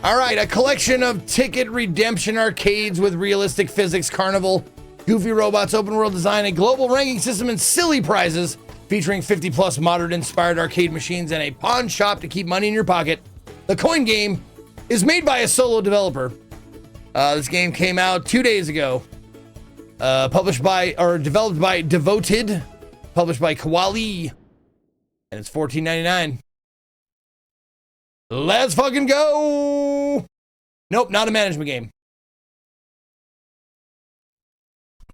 All right, a collection of ticket redemption arcades with realistic physics, carnival, goofy robots, open world design, a global ranking system, and silly prizes featuring 50 plus modern inspired arcade machines and a pawn shop to keep money in your pocket. The Coin Game is made by a solo developer. This game came out 2 days ago. Developed by Devoted, published by Koali, and it's $14.99. Let's fucking go! Nope, not a management game.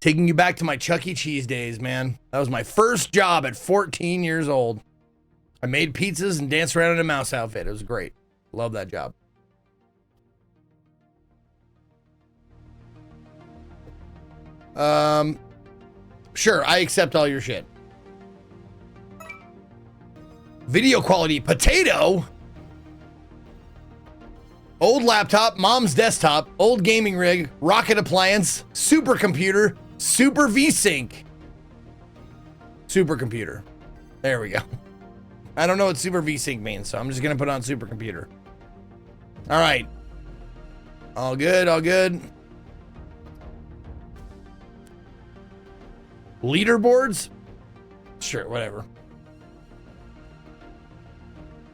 Taking you back to my Chuck E. Cheese days, man. That was my first job at 14 years old. I made pizzas and danced around in a mouse outfit. It was great. Love that job. Sure, I accept all your shit. Video quality potato. Old laptop, mom's desktop, old gaming rig, rocket appliance, supercomputer, super V-Sync. Supercomputer. There we go. I don't know what super V-Sync means, so I'm just gonna put on supercomputer. All right. All good, all good. Leaderboards? Sure, whatever.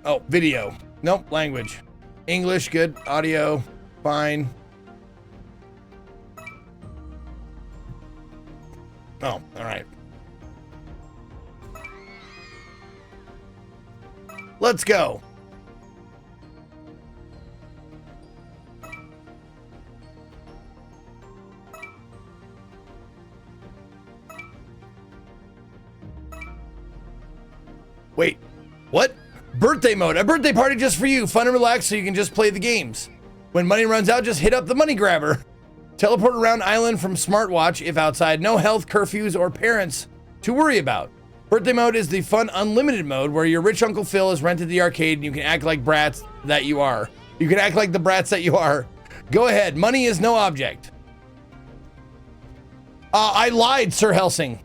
Oh, video. Nope, language. English, good. Audio, fine. Oh, all right. Let's go. Wait, what? Birthday mode. A birthday party just for you. Fun and relaxed so you can just play the games. When money runs out, just hit up the money grabber. Teleport around island from smartwatch if outside. No health, curfews, or parents to worry about. Birthday mode is the fun unlimited mode where your rich Uncle Phil has rented the arcade and you can act like brats that you are. You can act like the brats that you are. Go ahead. Money is no object. I lied, Sir Helsing.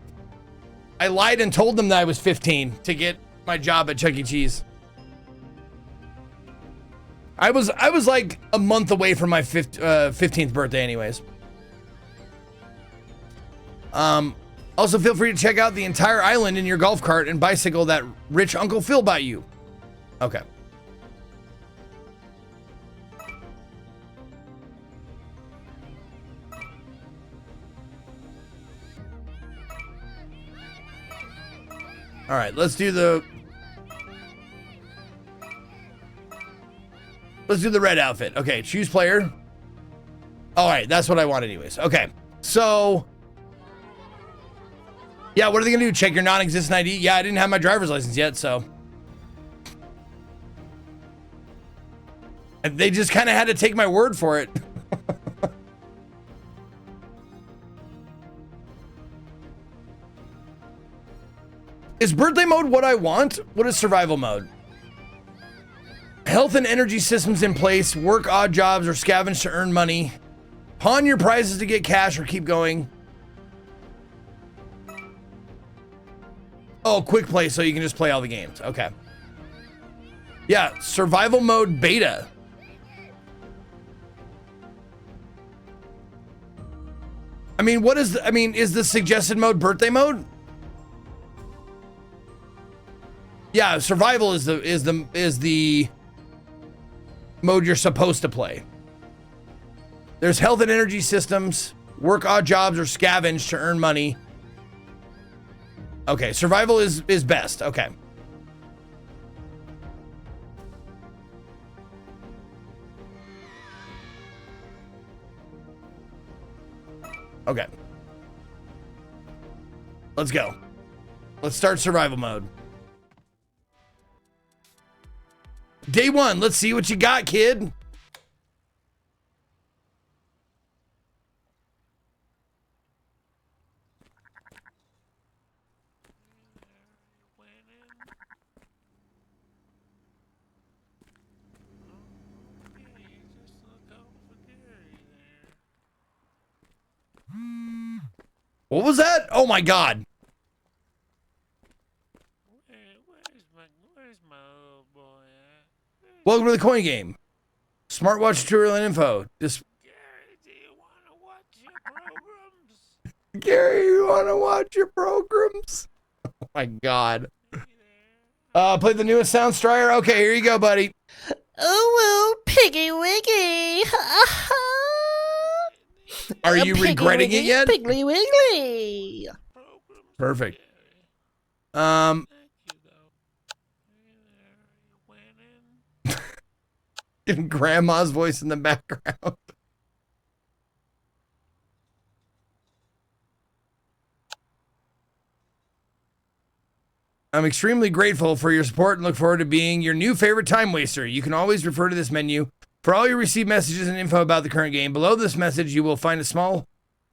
I lied and told them that I was 15 to get my job at Chuck E. Cheese. I was like a month away from my 15th birthday anyways. Also feel free to check out the entire island in your golf cart and bicycle that rich Uncle Phil bought you. Okay. All right, let's do the red outfit. Okay, choose player. All right, that's what I want anyways. Okay, so yeah, what are they gonna do? Check your non-existent ID? Yeah, I didn't have my driver's license yet, so. And they just kind of had to take my word for it. Is birthday mode what I want? What is survival mode? Health and energy systems in place, work odd jobs or scavenge to earn money, pawn your prizes to get cash or keep going. Oh, quick play so you can just play all the games. Okay. Yeah, survival mode beta. I mean, is the suggested mode birthday mode? Yeah, survival is the mode you're supposed to play. There's health and energy systems, work odd jobs or scavenge to earn money. Okay, survival is best. Okay. Okay. Let's go. Let's start survival mode. Day one, let's see what you got, kid. What was that? Oh my God. Where's my old boy at? Welcome to the Coin Game. Smartwatch tutorial and info. Just Gary, do you want to watch your programs? Gary, you want to watch your programs? Oh my God. Play the newest Sound Strider. Okay, here you go, buddy. Oh, Piggy Wiggy. Are you Piggy regretting Wiggy, it yet? Piggly Wiggly. Perfect. Thank you, though. Winning. Grandma's voice in the background. I'm extremely grateful for your support and look forward to being your new favorite time waster. You can always refer to this menu for all your received messages and info about the current game. Below this message, you will find a small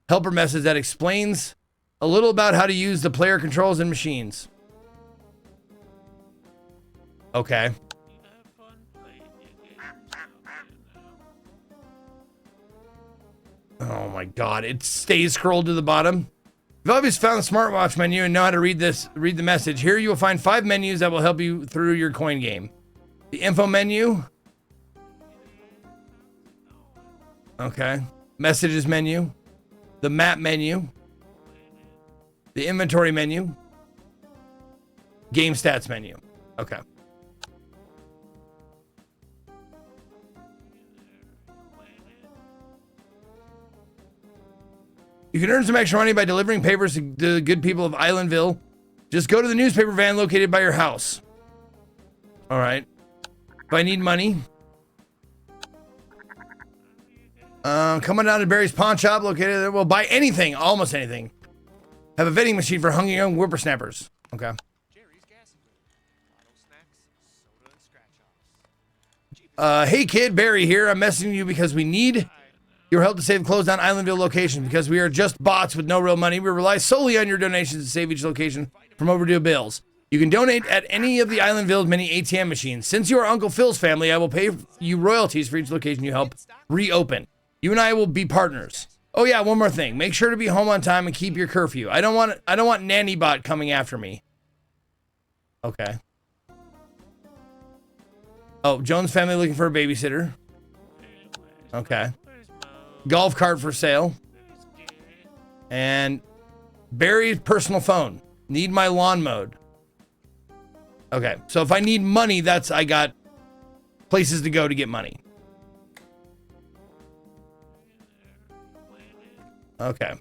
helper message that explains a little about how to use the player controls and machines. Okay. Have fun playing your games out there now. Oh my God, it stays scrolled to the bottom. You've always found the smartwatch menu and know how to read the message. Here you will find 5 menus that will help you through your coin game. The info menu. Okay. Messages menu. The map menu. The inventory menu. Game stats menu. Okay. You can earn some extra money by delivering papers to the good people of Islandville. Just go to the newspaper van located by your house. All right. If I need money. Coming down to Barry's Pawn Shop located there. Well, buy anything, almost anything. Have a vending machine for hungry young whippersnappers. Okay. Jerry's Gas and Food. Lotto snacks, soda, and scratch-offs. Hey kid, Barry here. I'm messaging you because we need your help to save closed down Islandville location because we are just bots with no real money. We rely solely on your donations to save each location from overdue bills. You can donate at any of the Islandville's many ATM machines. Since you are Uncle Phil's family, I will pay you royalties for each location you help reopen. You and I will be partners. Oh yeah, one more thing. Make sure to be home on time and keep your curfew. I don't want Nanny Bot coming after me. Okay. Oh, Jones family looking for a babysitter. Okay. Where's Mo? Golf cart for sale. Where's Gary? And Barry's personal phone. Need my lawn mowed. Okay, so if I need money, I got places to go to get money. Okay.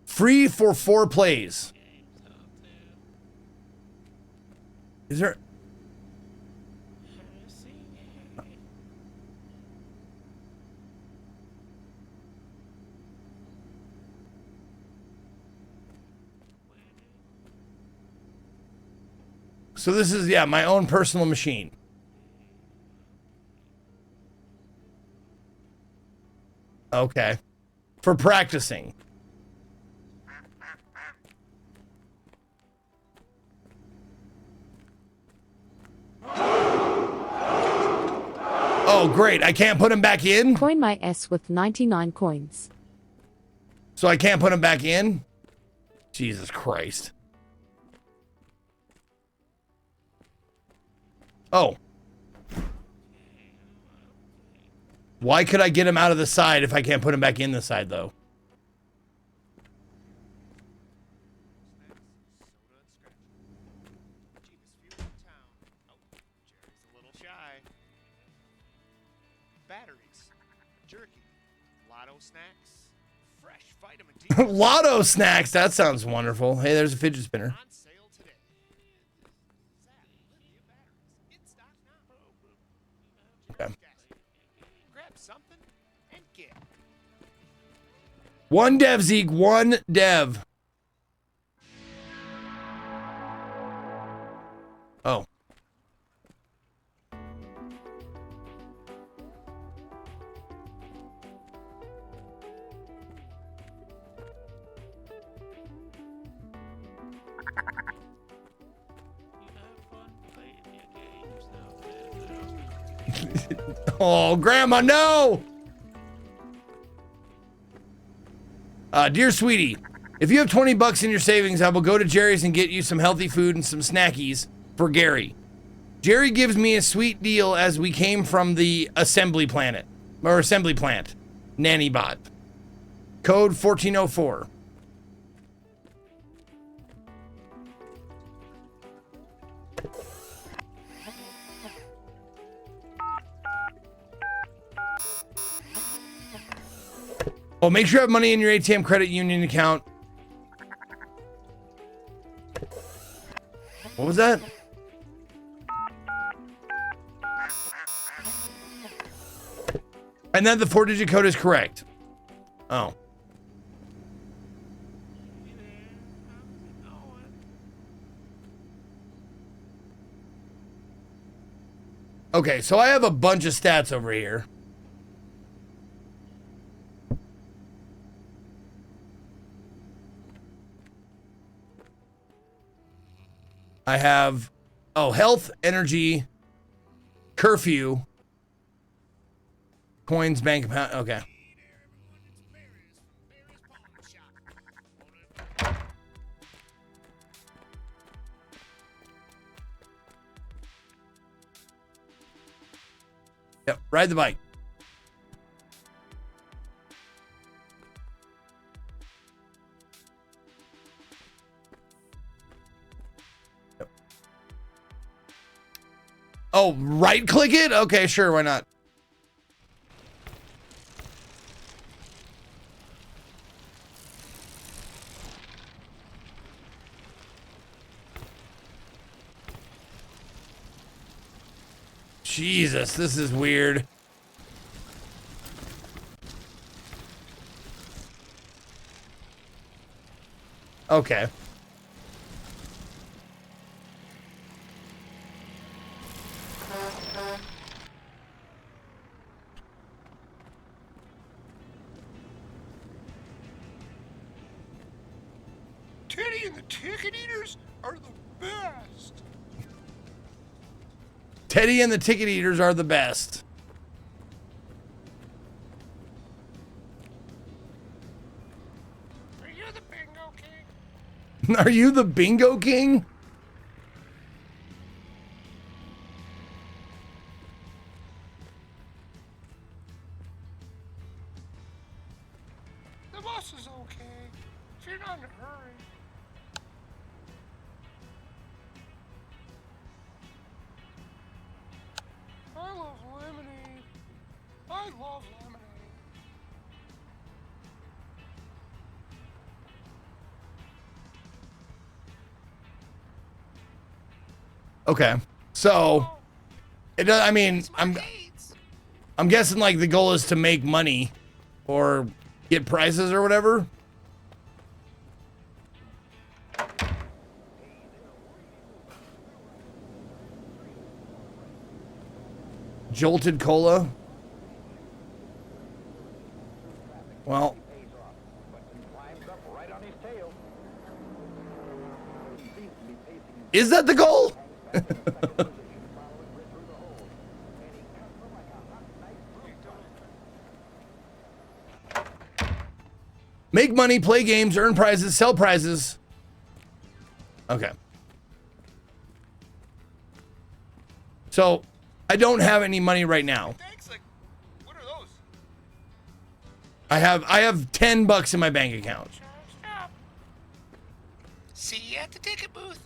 Free for 4 plays. Is there... So this is, yeah, my own personal machine. Okay. For practicing. Oh, great. I can't put him back in? Coin my S with 99 coins. So I can't put him back in? Jesus Christ. Oh. Why could I get him out of the side if I can't put him back in the side, though? Cheapest fuel in town. Oh, Jerry's a little shy. Batteries, jerky, Lotto snacks, fresh vitamin D. Lotto snacks. That sounds wonderful. Hey, there's a fidget spinner. On sale today. Zap lithium batteries in stock now. Okay. Grab something and get. One dev, Zeke. One dev. Oh. Oh, Grandma, no! Dear sweetie, If you have 20 bucks in your savings, I will go to Jerry's and get you some healthy food and some snackies for Gary. Jerry gives me a sweet deal as we came from the assembly plant. Nanny bot. Code 1404. Oh, make sure you have money in your ATM credit union account. What was that? And then the 4-digit code is correct. Oh. Okay, so I have a bunch of stats over here. I have, health, energy, curfew, coins, bank account. Okay. Yep, ride the bike. Yep. Oh, right click it? Okay, sure, why not? Jesus, this is weird. Okay. Teddy and the Ticket Eaters are the best. Teddy and the Ticket Eaters are the best. Are you the Bingo King? Are you the Bingo King? The bus is okay. If you're not in a hurry. I love lemonade. I love lemonade. Okay. So, I mean, I'm guessing like the goal is to make money or get prizes or whatever. Jolted cola. Well, is that the goal? Make money, play games, earn prizes, sell prizes. Okay. So, I don't have any money right now. Thanks, like, what are those? I have 10 bucks in my bank account. Stop. See you at the ticket booth.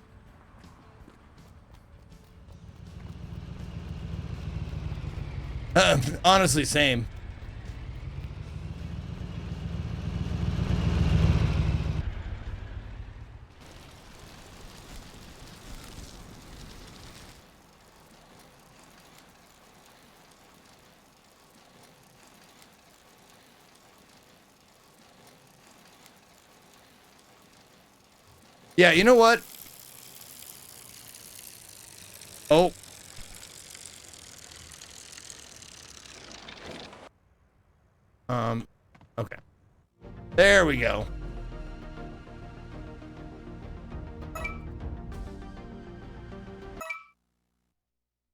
Honestly, same. Yeah, you know what? Oh. Okay. There we go.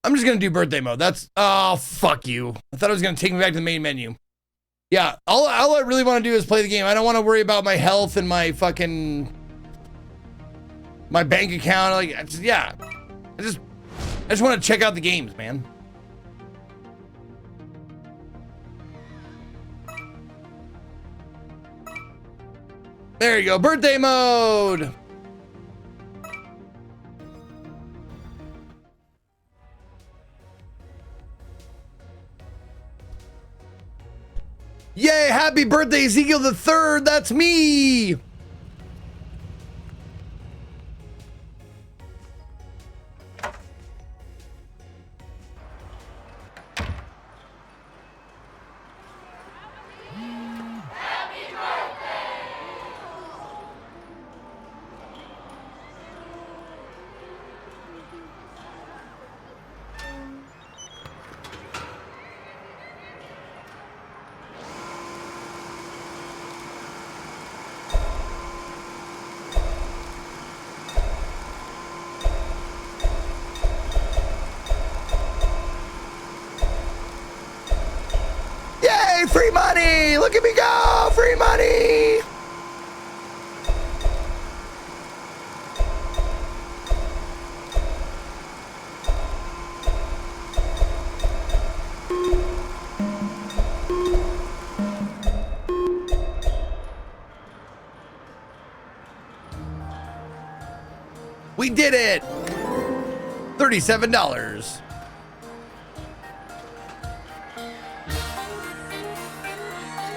I'm just gonna do birthday mode. That's, oh, fuck you. I thought it was gonna take me back to the main menu. Yeah, all I really want to do is play the game. I don't want to worry about my health and my fucking my bank account. Like, I just want to check out the games, man. There you go, birthday mode. Yay, happy birthday, Ezekiel the Third. That's me. Yay, free money! Look at me go! Free money! We did it! $37.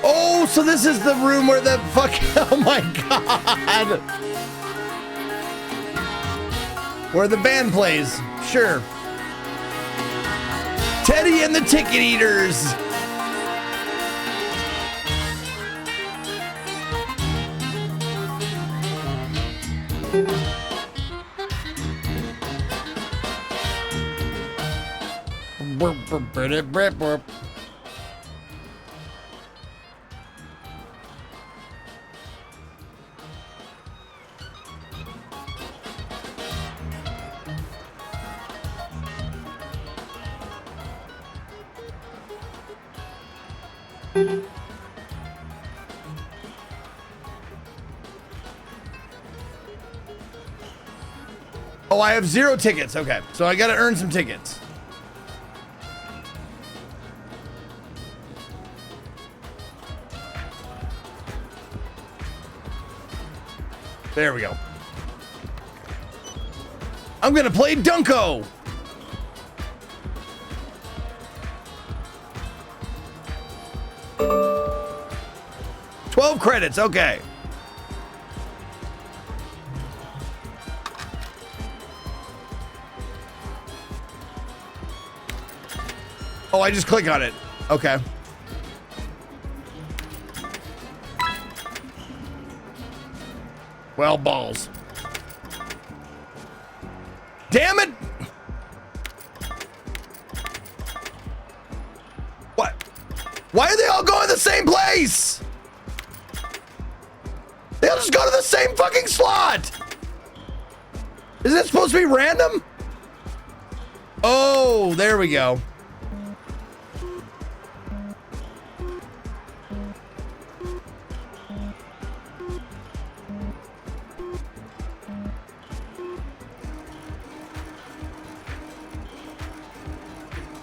Oh, so this is the room where the fuck, oh my God. Where the band plays, sure. Teddy and the Ticket Eaters. Oh, I have 0 tickets. Okay, so I gotta earn some tickets. There we go. I'm gonna play Dunko. $12 credits, okay. Oh, I just click on it. Okay. Well, balls. Damn it! What? Why are they all going to the same place? They'll just go to the same fucking slot. Isn't it supposed to be random? Oh, there we go.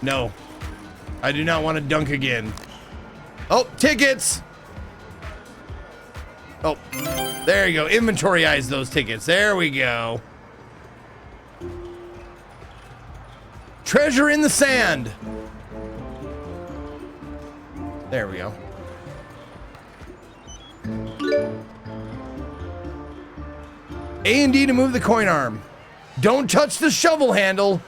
No, I do not want to dunk again. Oh, tickets. Oh, there you go. Inventoryize those tickets. There we go. Treasure in the sand. There we go. A and D to move the coin arm. Don't touch the shovel handle.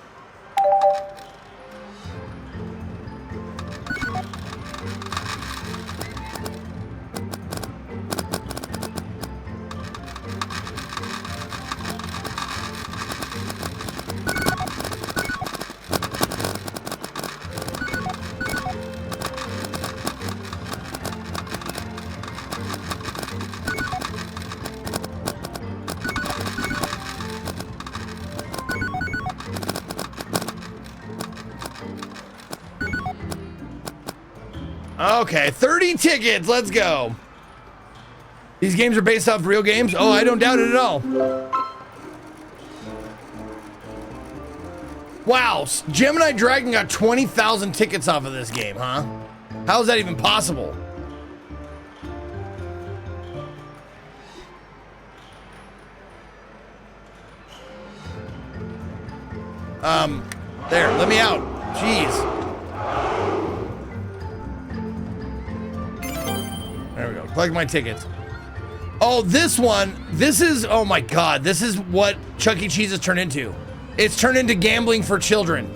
Okay, 30 tickets. Let's go. These games are based off real games? Oh, I don't doubt it at all. Wow, Gemini Dragon got 20,000 tickets off of this game, huh? How is that even possible? There, let me out. Jeez. There we go. Collect my tickets. Oh, this one. This is, oh my God. This is what Chuck E. Cheese has turned into. It's turned into gambling for children.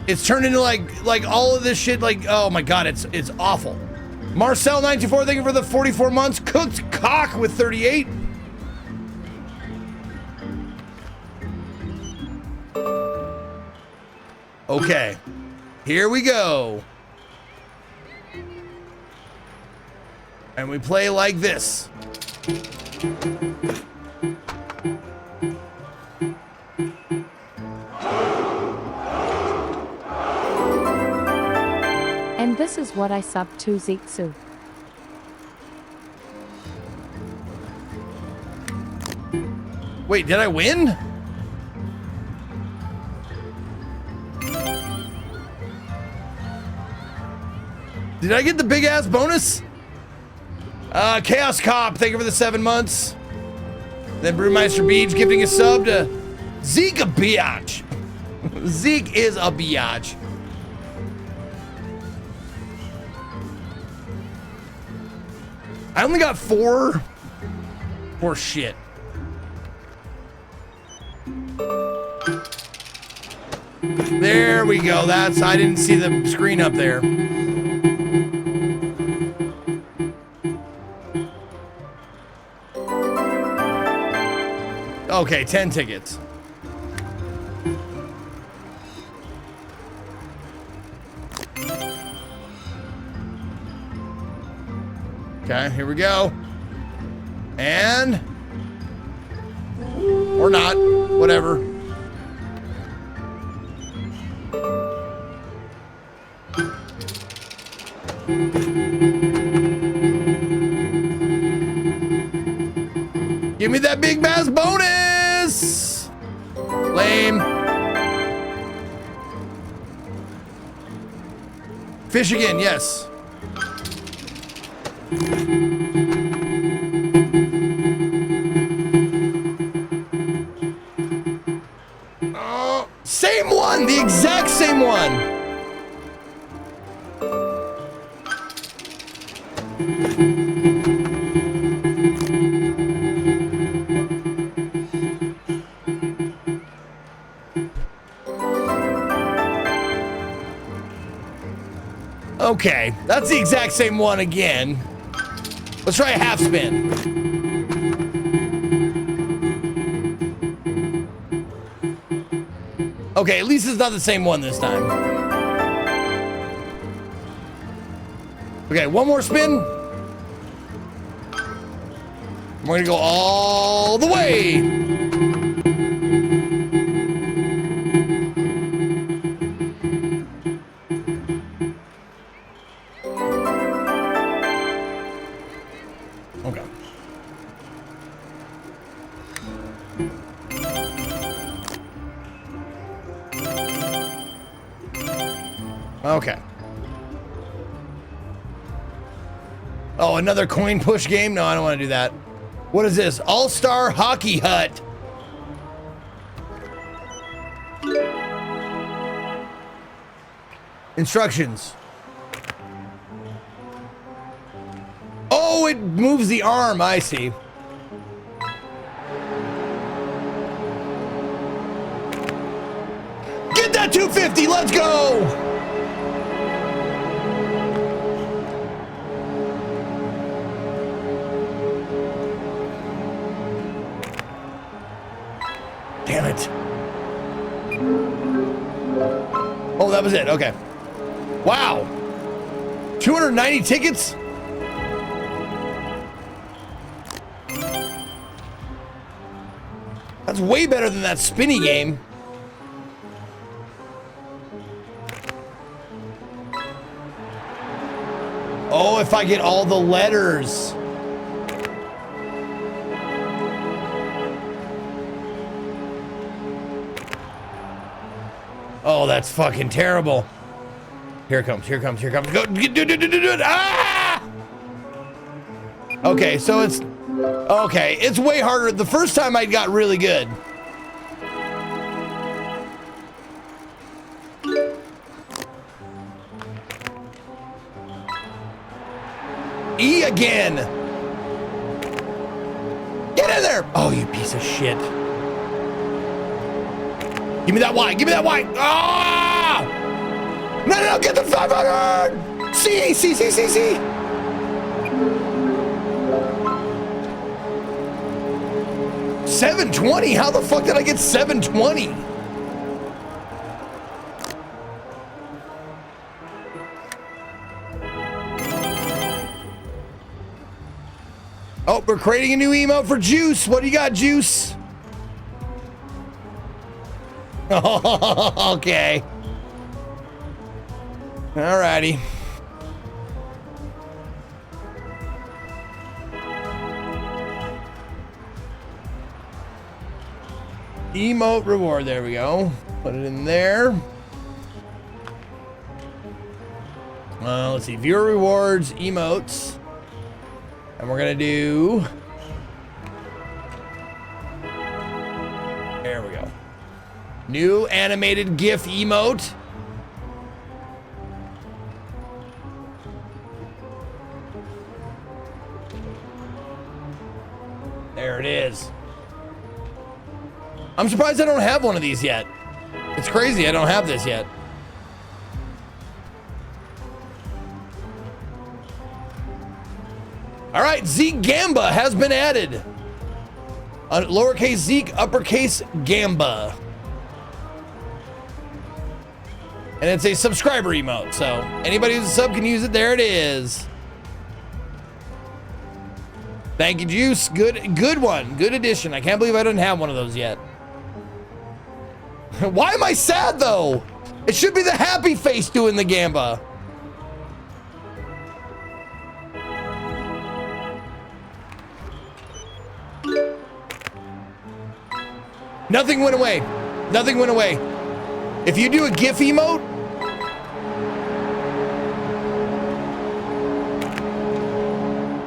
It's turned into like all of this shit. Like, oh my God, it's awful. Marcel94, thank you for the 44 months. Cooked Cock with 38. Okay, here we go. And we play like this. And this is what I sub to Zixu. Wait, did I win? Did I get the big ass bonus? Chaos Cop, thank you for the 7 months. Then Brewmeister Beach gifting a sub to Zeke a biatch. Zeke is a biatch. I only got 4. Poor shit. There we go. That's, I didn't see the screen up there. Okay, 10 tickets. Okay, here we go. And or not, whatever. Give me that big bass bonus! Lame. Fish again, yes. Oh, same one, the exact same one. Okay, that's the exact same one again. Let's try a half spin. Okay, at least it's not the same one this time. Okay, one more spin. We're gonna go all the way. Okay. Oh, another coin push game? No, I don't want to do that. What is this? All-Star Hockey Hut. Instructions. Oh, it moves the arm. I see. Get that 250. Let's go. Damn it. Oh, that was it. Okay. Wow. 290 tickets? That's way better than that spinny game. if I get all the letters. Oh, that's fucking terrible. Here it comes, here it comes, here it comes. Go, do. Ah! Okay, so it's way harder. The first time I got really good. E again. Get in there. Oh, you piece of shit. Give me that Y. Give me that Y. Ah! No, get the 500. C. 720? How the fuck did I get 720? Oh, we're creating a new emote for Juice. What do you got, Juice? Okay. Alrighty. Emote reward. There we go. Put it in there. Let's see. Viewer rewards, emotes. And we're going to do... There we go. New animated GIF emote. There it is. I'm surprised I don't have one of these yet. It's crazy I don't have this yet. All right, Zeke Gamba has been added. Lowercase Zeke, uppercase Gamba. And it's a subscriber emote, so anybody who's a sub can use it. There it is. Thank you, Juice. Good one. Good addition. I can't believe I didn't have one of those yet. Why am I sad, though? It should be the happy face doing the Gamba. Nothing went away. Nothing went away. If you do a GIF emote,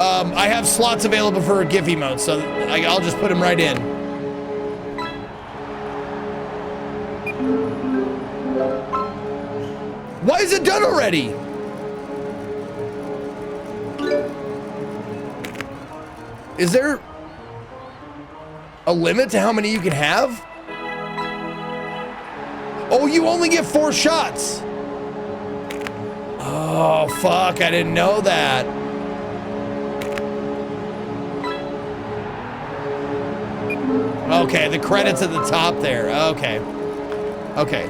I have slots available for a GIF emote, so I'll just put them right in. Why is it done already? Is there a limit to how many you can have? Oh, you only get 4 shots. Oh, fuck, I didn't know that. Okay, the credits at the top there. Okay. Okay.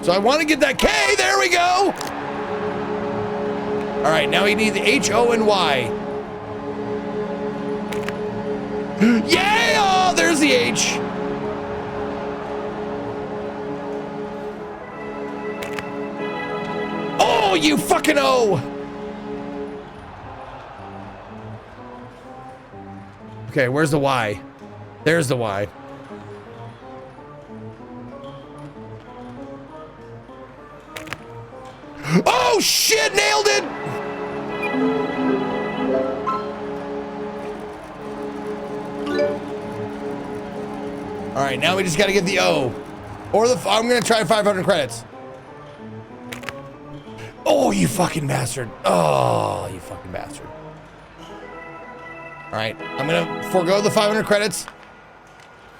So I want to get that K. There we go. All right, now we need the H-O-N-Y. Yeah! Oh, there's the H. Oh, you fucking O. Okay, where's the Y? There's the Y. Oh shit, nailed it! All right, now we just gotta get the O. Or I'm gonna try 500 credits. Oh, you fucking bastard. Oh, you fucking bastard. All right, I'm gonna forego the 500 credits.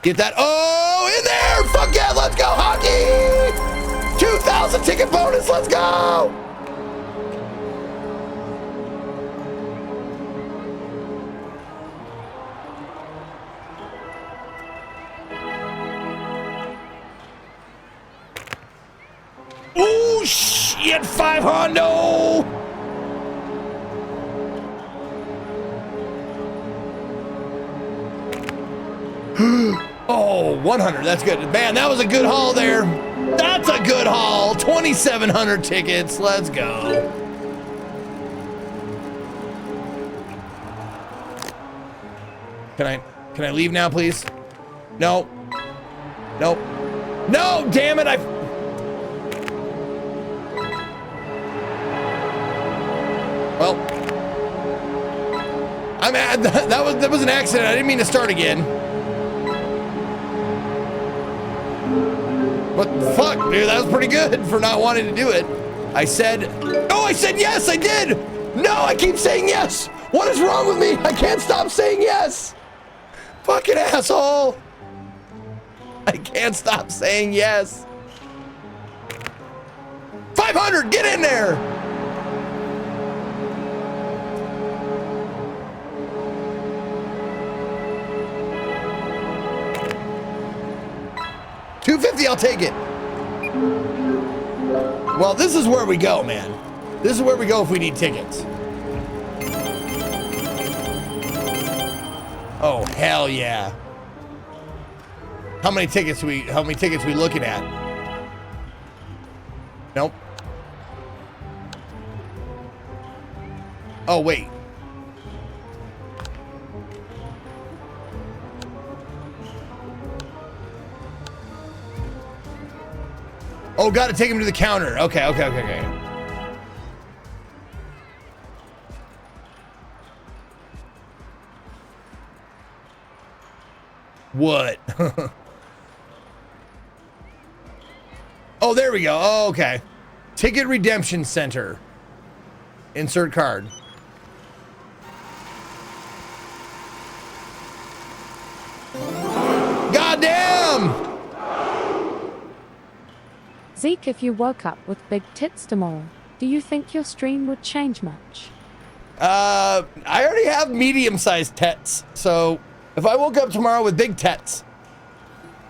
Get that O in there! Fuck yeah, let's go hockey! 2,000 ticket bonus, let's go! Oh shit, 500! Oh, 100, that's good. Man, that was a good haul there. That's a good haul. 2,700 tickets. Let's go. Can I leave now, please? No. Nope. No, damn it. Well, I'm at that was an accident. I didn't mean to start again. What the fuck, dude? That was pretty good for not wanting to do it. I said yes, I did. No, I keep saying yes. What is wrong with me? I can't stop saying yes. Fucking asshole. I can't stop saying yes. 500, get in there. $250, I'll take it. Well, this is where we go, man. This is where we go if we need tickets. Oh, hell yeah. How many tickets we looking at? Nope. Oh, wait. Oh, gotta take him to the counter. Okay. What? Oh, there we go. Oh, okay. Ticket Redemption Center. Insert card. Goddamn! Zeke, if you woke up with big tits tomorrow, do you think your stream would change much? I already have medium-sized tets, so if I woke up tomorrow with big tets,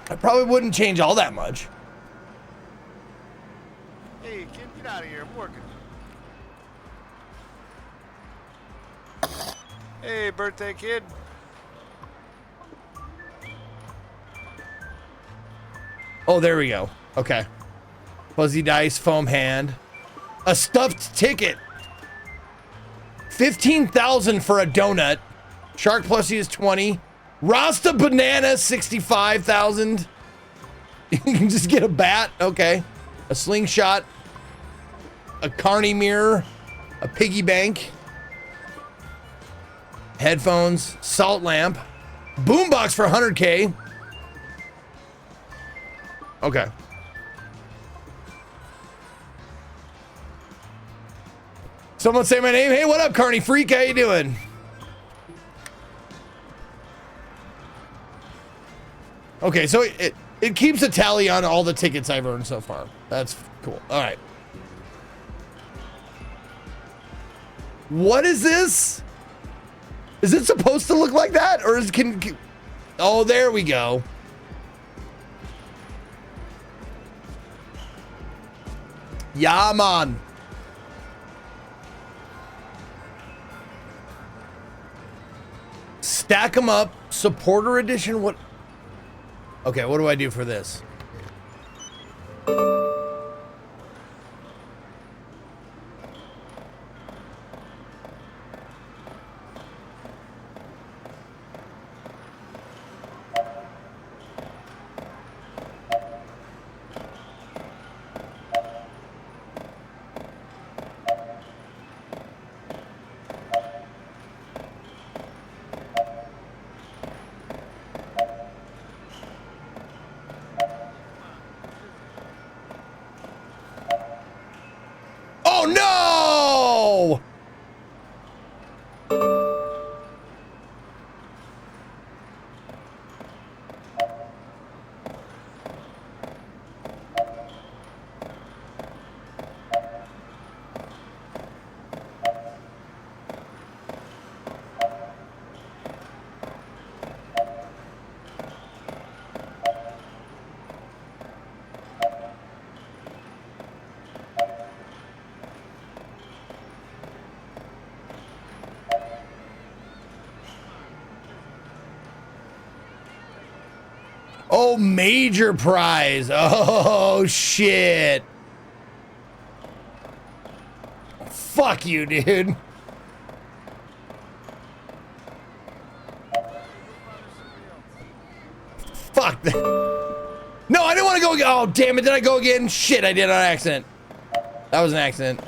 I probably wouldn't change all that much. Hey, kid, get out of here. I'm working. Hey, birthday kid. Oh, there we go. Okay. Fuzzy dice, foam hand. A stuffed ticket. 15,000 for a donut. Shark plushie is 20. Rasta banana, 65,000. You can just get a bat. Okay. A slingshot. A Carney mirror. A piggy bank. Headphones. Salt lamp. Boombox for 100K. Okay. Someone say my name. Hey, what up, Carney Freak? How you doing? Okay, so it keeps a tally on all the tickets I've earned so far. That's cool. All right. What is this? Is it supposed to look like that, or is can? Oh, there we go. Yeah, man. Stack them up. Supporter edition. What? Okay, what do I do for this? Oh, major prize. Oh, shit. Fuck you, dude. Fuck that. No, I didn't want to go again. Oh, damn it. Did I go again? Shit, I did on accident. That was an accident.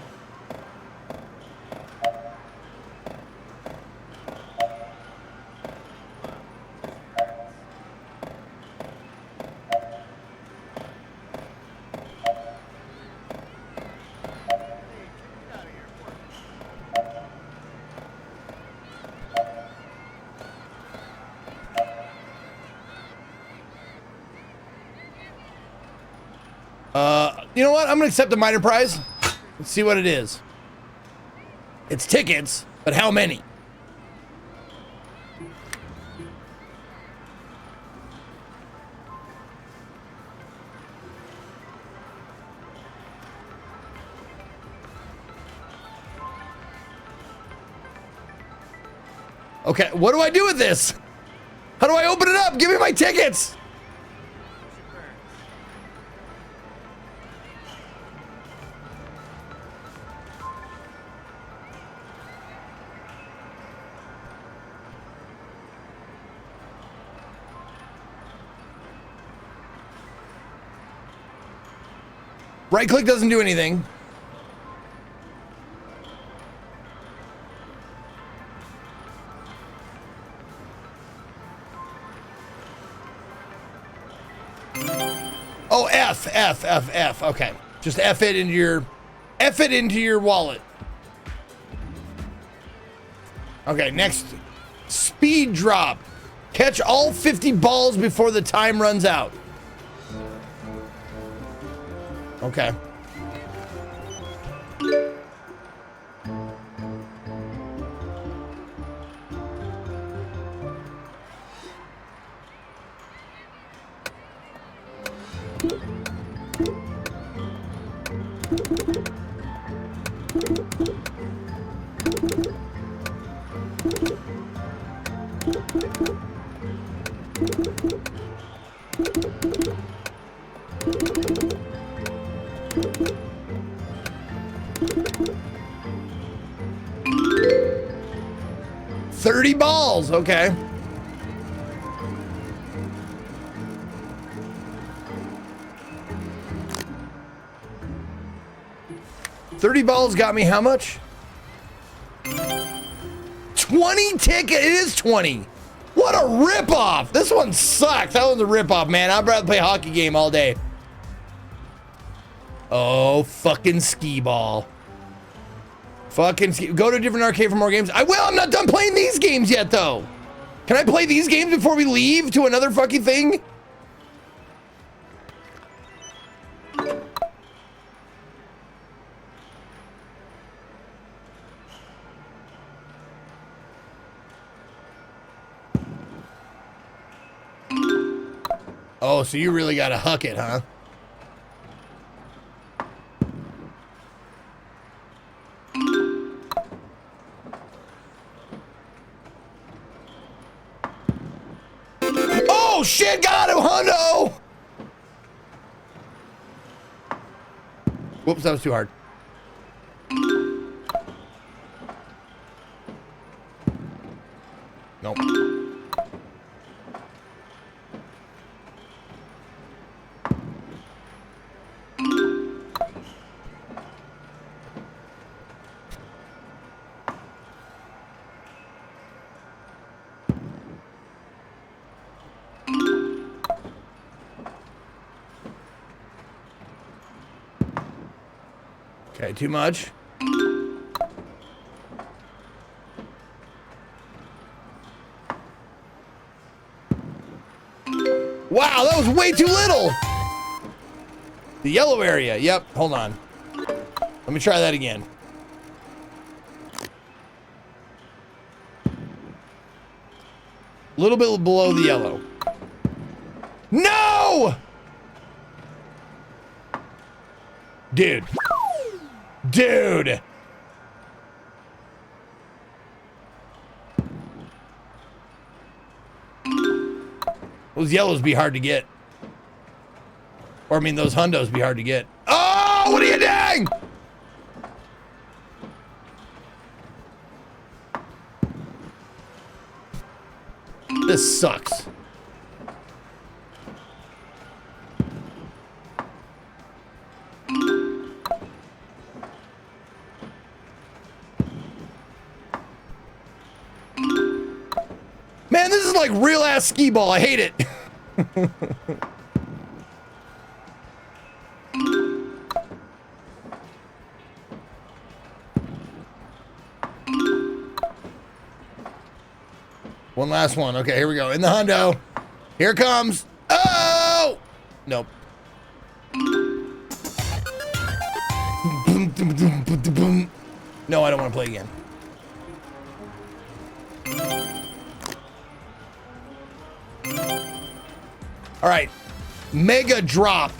You know what? I'm gonna accept the minor prize. Let's see what it is. It's tickets, but how many? Okay, what do I do with this? How do I open it up? Give me my tickets! Right click doesn't do anything. Oh, F. Okay. Just F it into your wallet. Okay, next. Speed drop. Catch all 50 balls before the time runs out. Okay. $30 balls, okay. $30 balls got me how much? 20 tickets. It is 20. What a ripoff. This one sucks. That one's a ripoff, man. I'd rather play a hockey game all day. Oh, fucking skee ball. Fucking go to a different arcade for more games. I will. I'm not done playing these games yet, though. Can I play these games before we leave to another fucking thing? Oh, so you really gotta huck it, huh? Oh shit, got him, hundo! Whoops, that was too hard. Nope. Okay, too much. Wow, that was way too little. The yellow area. Yep, hold on. Let me try that again. A little bit below the yellow. No! Dude. Dude. Those yellows be hard to get. Or I mean, those hundos be hard to get. Oh, what are you doing? This sucks. Man, this is like real ass skee ball. I hate it. One last one. Okay, here we go. In the hundo. Here it comes. Oh! Nope. No, I don't want to play again. All right. Mega drop.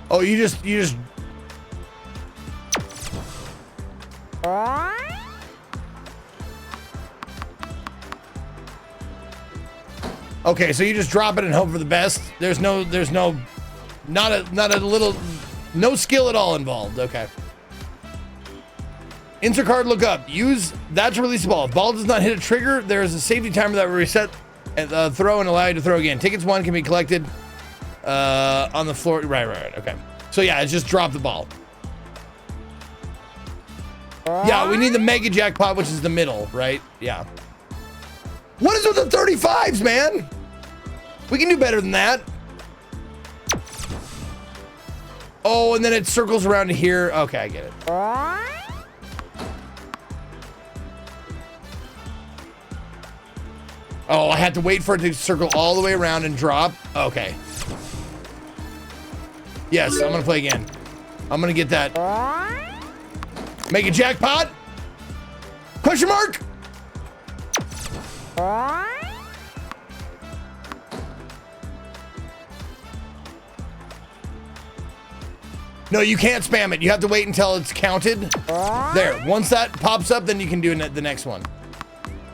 Oh, you just Okay, so you just drop it and hope for the best. There's no not a little no skill at all involved. Okay. Insert card, look up. Use that to release the ball. If ball does not hit a trigger, there is a safety timer that will reset and throw and allow you to throw again. Tickets 1 can be collected on the floor. Right. Okay. So yeah, it's just drop the ball. Yeah, we need the mega jackpot, which is the middle, right? Yeah. What is with the 35s, man? We can do better than that. Oh, and then it circles around to here. Okay, I get it. Oh, I had to wait for it to circle all the way around and drop. Okay. Yes, I'm gonna play again. I'm gonna get that. Make a jackpot? Question mark? No, you can't spam it. You have to wait until it's counted. There. Once that pops up, then you can do the next one.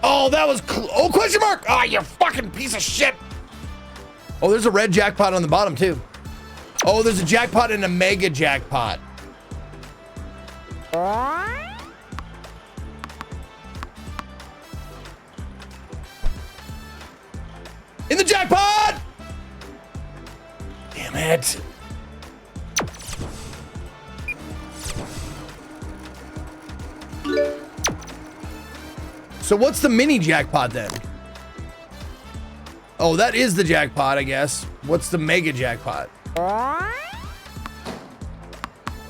Oh, that was oh, question mark. Oh, you fucking piece of shit. Oh, there's a red jackpot on the bottom too. Oh, there's a jackpot and a mega jackpot. In the jackpot! Damn it. So what's the mini jackpot then? Oh, that is the jackpot, I guess. What's the mega jackpot?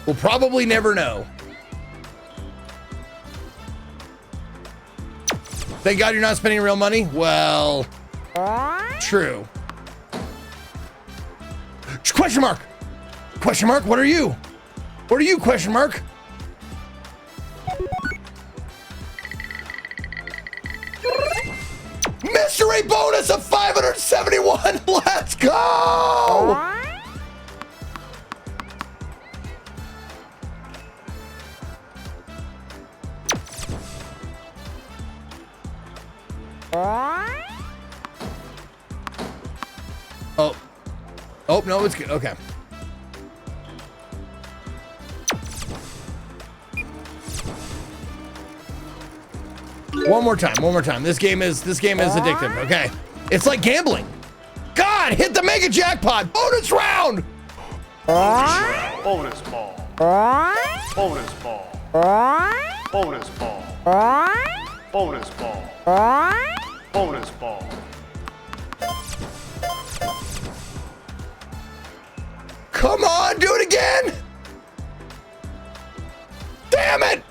We'll probably never know. Thank God you're not spending real money? Well, true. Question mark. Question mark, what are you? What are you, question mark? Mystery bonus of 571. Let's go. Oh, no, it's good. Okay. One more time. This game is addictive. Okay. It's like gambling. God, hit the mega jackpot. Bonus round. Bonus ball. Bonus ball. Bonus ball. Bonus ball. Bonus ball. Come on, do it again. Damn it.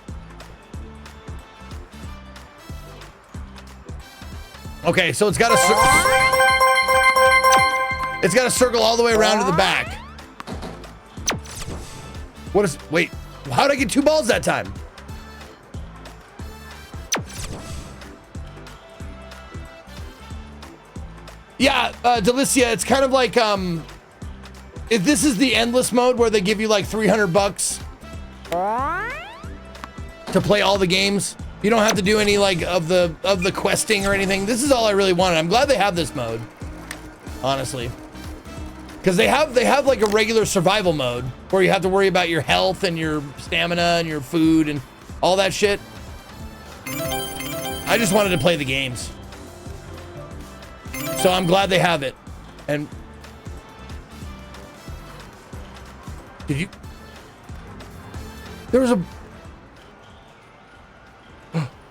Okay, so it's got to circle all the way around to the back. What is, wait, how'd I get 2 balls that time? Yeah, Delicia, it's kind of like, if this is the endless mode where they give you like $300 to play all the games, you don't have to do any like of the questing or anything. This is all I really wanted. I'm glad they have this mode, honestly, because they have like a regular survival mode where you have to worry about your health and your stamina and your food and all that shit. I just wanted to play the games, so I'm glad they have it. And did you? There was a.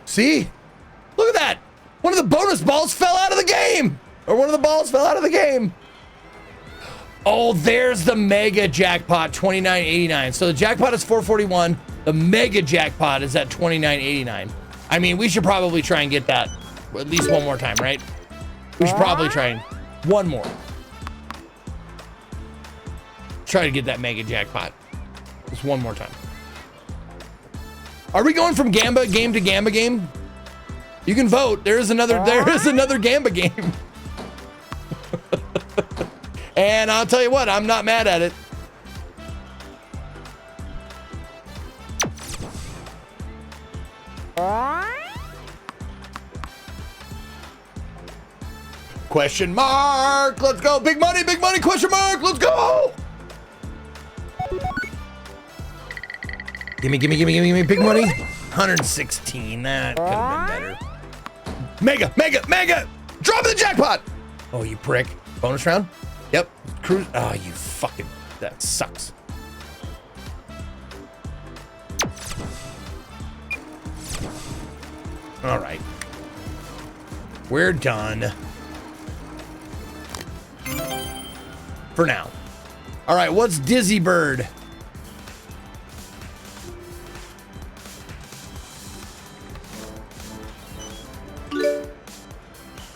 See? Look at that! One of the bonus balls fell out of the game! Or one of the balls fell out of the game. Oh, there's the mega jackpot, $29.89. So the jackpot is $441. The mega jackpot is at $29.89. I mean, we should probably try and get that at least one more time, right? We should probably try and one more. Try to get that mega jackpot. Just one more time. Are we going from Gamba game to Gamba game? You can vote. There is another Gamba game. And I'll tell you what, I'm not mad at it. Question mark. Let's go. Big money, question mark. Let's go. Gimme, big money. 116, that could have been better. Mega, drop the jackpot. Oh, you prick. Bonus round? Yep, cruise. Oh, you fucking, that sucks. All right. We're done. For now. All right, what's Dizzy Bird?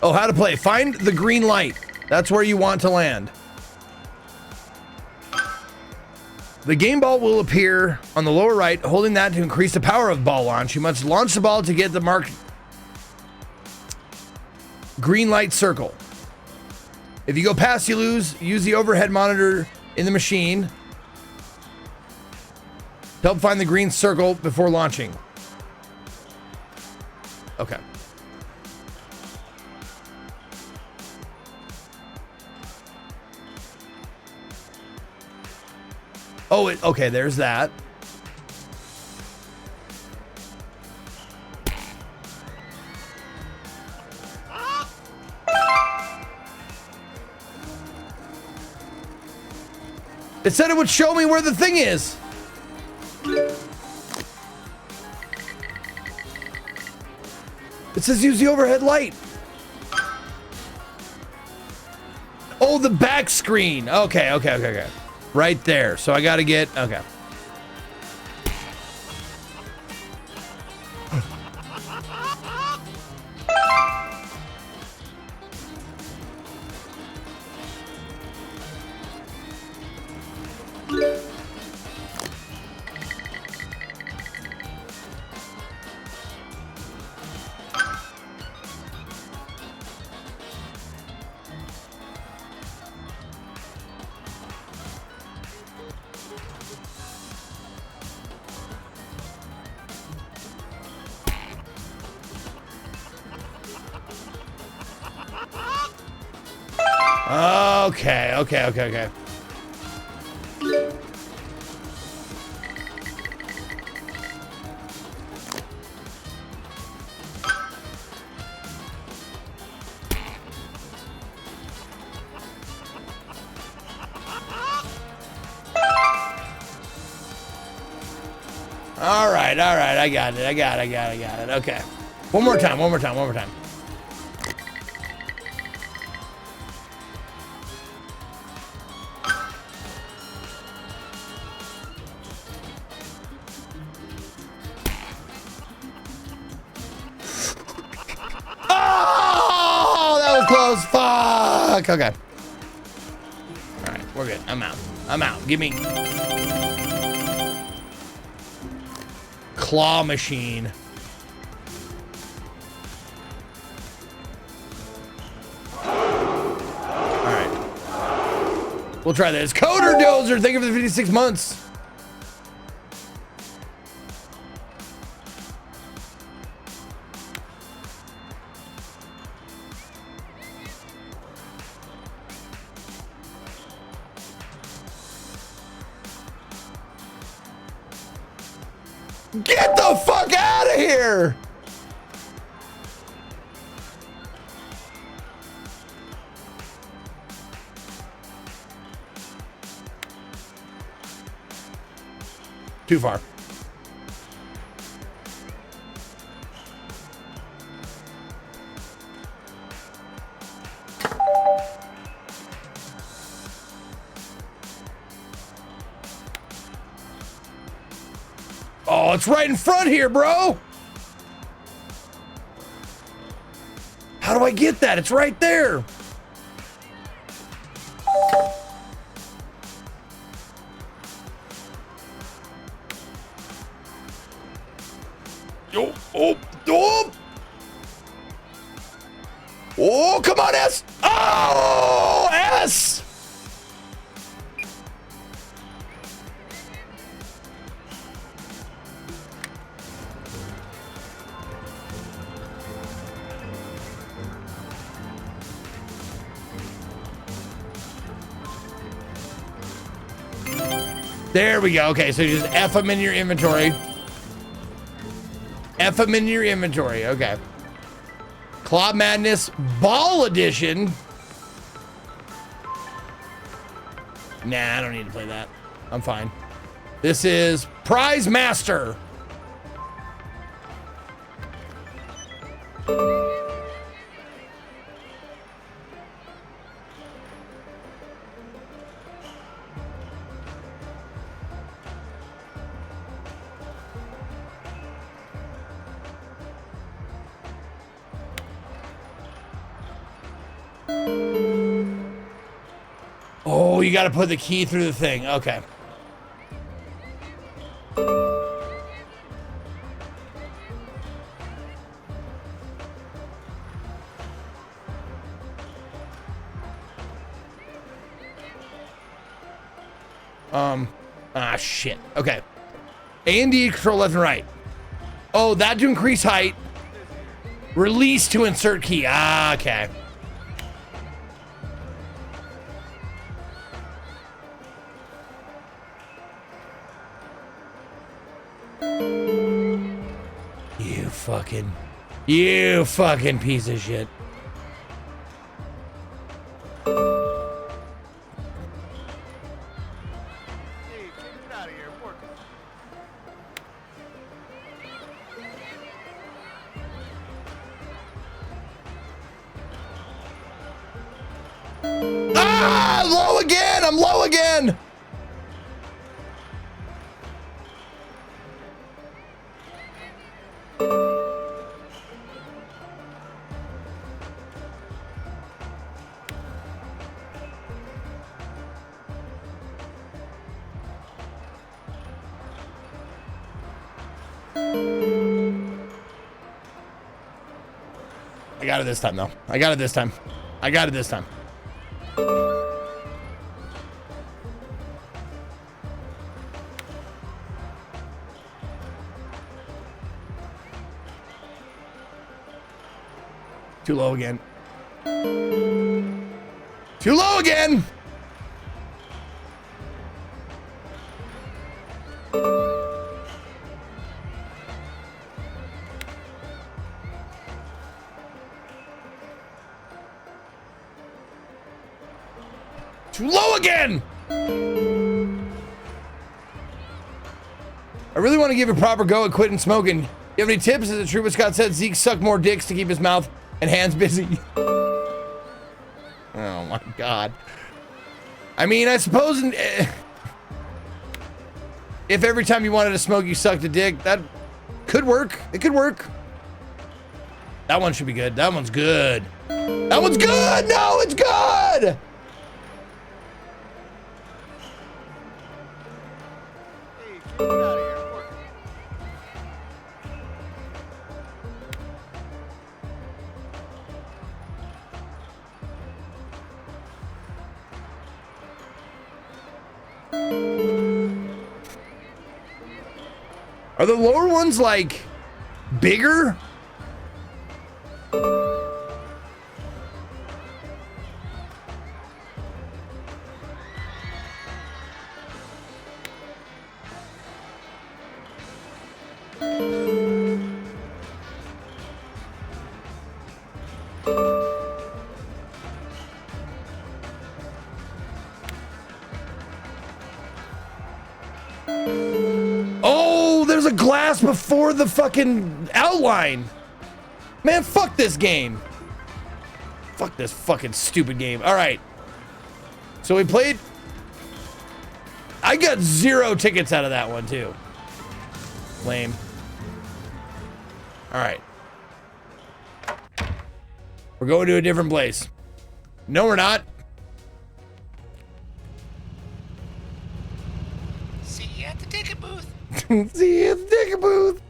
Oh, how to play. Find the green light. That's where you want to land. The game ball will appear on the lower right. Holding that to increase the power of ball launch. You must launch the ball to get the marked green light circle. If you go past, you lose. Use the overhead monitor in the machine to help find the green circle before launching. Okay. Oh, okay, there's that. It said it would show me where the thing is. It says use the overhead light. Oh, the back screen. Okay. Right there. So I got to get, okay. Okay. All right. I got it. Okay. One more time. Oh, that was close. Fuck. Okay. All right, we're good. I'm out. Give me. claw machine. All right. We'll try this. Coder Dozer, thank you for the 56 months. Get the fuck out of here! Too far. Oh, it's right in front here, bro. How do I get that? It's right there. Oh, come on, S. Oh, S. There we go. Okay, so you just F them in your inventory. F them in your inventory. Okay. Claw Madness Ball Edition. Nah, I don't need to play that. I'm fine. This is Prize Master. Oh, you got to put the key through the thing. Okay. Shit. Okay. A and D control left and right. Oh, that to increase height. Release to insert key. Ah, okay. You fucking piece of shit. Hey, get out of here. I'm working. Ah, low again. I'm low again. I got it this time, though. I got it this time. I got it this time. Too low again. Too low again! Too low again! I really want to give a proper go at quitting smoking. You have any tips? Is it true what Scott said? Zeke sucked more dicks to keep his mouth and hands busy. Oh my God. I mean, I suppose if every time you wanted to smoke, you sucked a dick, that could work. It could work. That one should be good. That one's good. That one's good! No, it's good! Hey, get out of here. I'm working. Are the lower ones like bigger? Oh, there's a glass before the fucking outline. Man, fuck this game. Fuck this fucking stupid game. All right. So we played. I got 0 tickets out of that one, too. Lame. All right. We're going to a different place. No, we're not. See you at the ticket booth. See you at the ticket booth.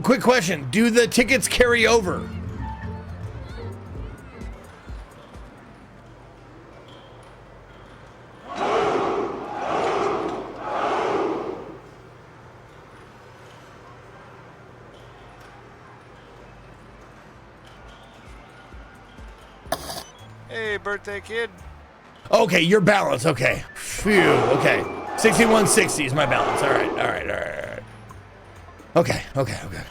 Quick question. Do the tickets carry over? Hey, birthday kid. Okay, your balance. Okay. Phew. Okay. 6160 is my balance. All right. All right. All right. All right. Okay. Okay. Okay.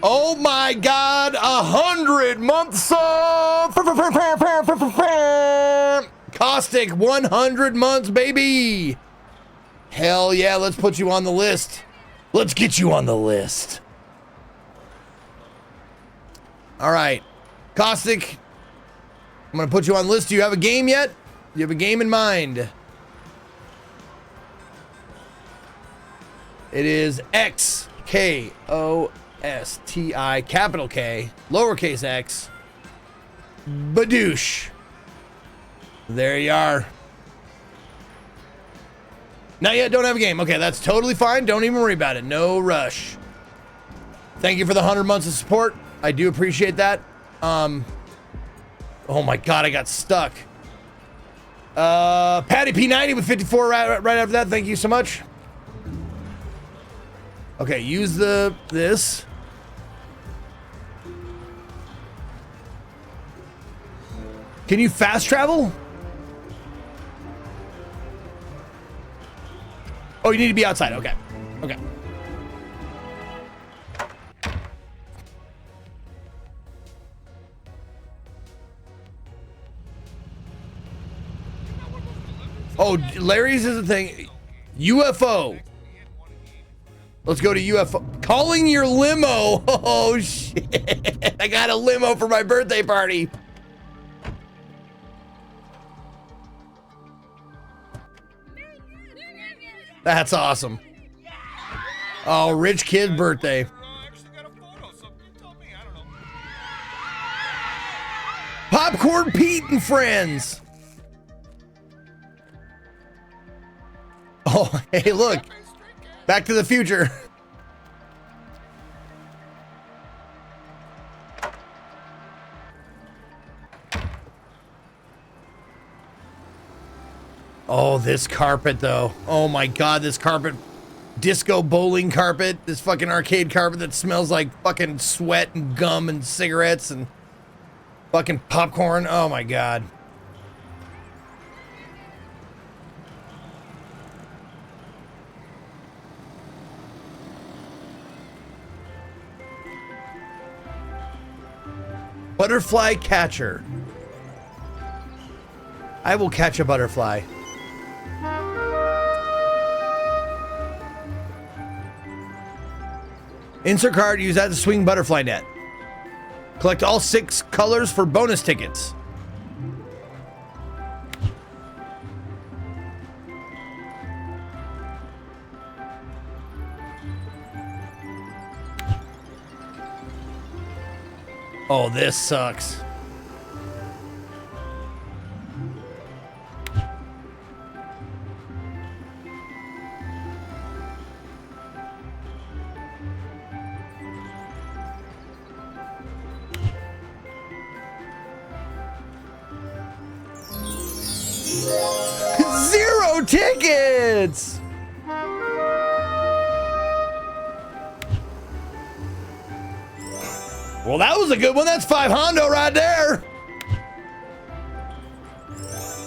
Oh my God. 100 months of Caustic 100 months, baby. Hell yeah. Let's put you on the list. Let's get you on the list. All right. Caustic. I'm going to put you on the list. Do you have a game yet? Do you have a game in mind? It is XKOSTI, capital K, lowercase x, Badoosh. There you are. Not yet, don't have a game. Okay, that's totally fine. Don't even worry about it. No rush. Thank you for the 100 months of support. I do appreciate that. Oh my God, I got stuck. Patty P90 with 54 right after that. Thank you so much. Okay, use this. Can you fast travel? Oh, you need to be outside. Okay. Okay. Oh, Larry's is a thing. UFO. Let's go to UFO. Calling your limo. Oh, shit. I got a limo for my birthday party. That's awesome. Oh, rich kid birthday. I actually got a photo, so you tell me. I don't know. Popcorn Pete and friends. Oh, hey, look. Back to the Future. Oh, this carpet, though. Oh, my God, this carpet. Disco bowling carpet. This fucking arcade carpet that smells like fucking sweat and gum and cigarettes and fucking popcorn. Oh, my God. Butterfly catcher. I will catch a butterfly. Insert card, use that to swing butterfly net. Collect all 6 colors for bonus tickets. Oh, this sucks. tickets. Well, that was a good one. That's 5 Hondo right there.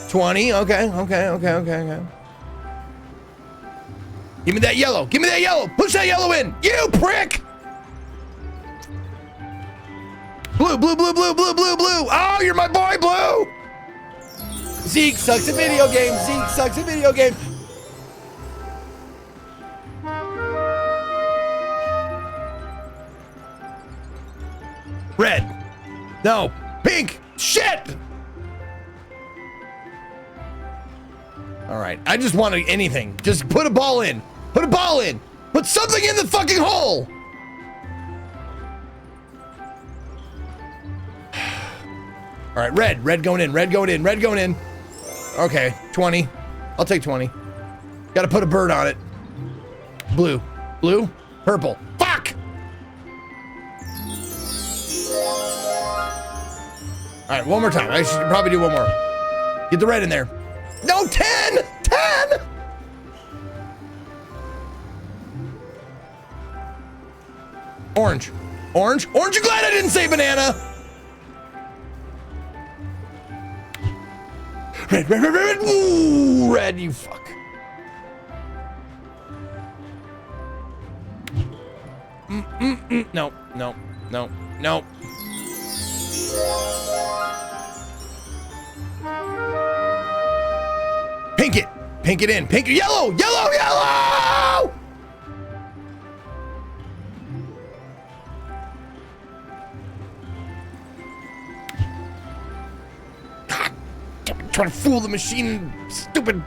20. Okay. Give me that yellow. Give me that yellow. Push that yellow in. You prick. Blue. Oh, you're my boy, Blue. Zeke sucks at video games. Red. No. Pink. Shit. All right. I just want anything. Just put a ball in. Put something in the fucking hole. All right. Red going in. Okay. 20. I'll take 20. Got to put a bird on it. Blue. Purple. Fuck. All right, one more time. I should probably do one more. Get the red in there. No, 10! 10! Orange. You glad I didn't say banana? Red. Ooh, red, you fuck. No. Pink it in. Yellow. God, trying to fool the machine, stupid.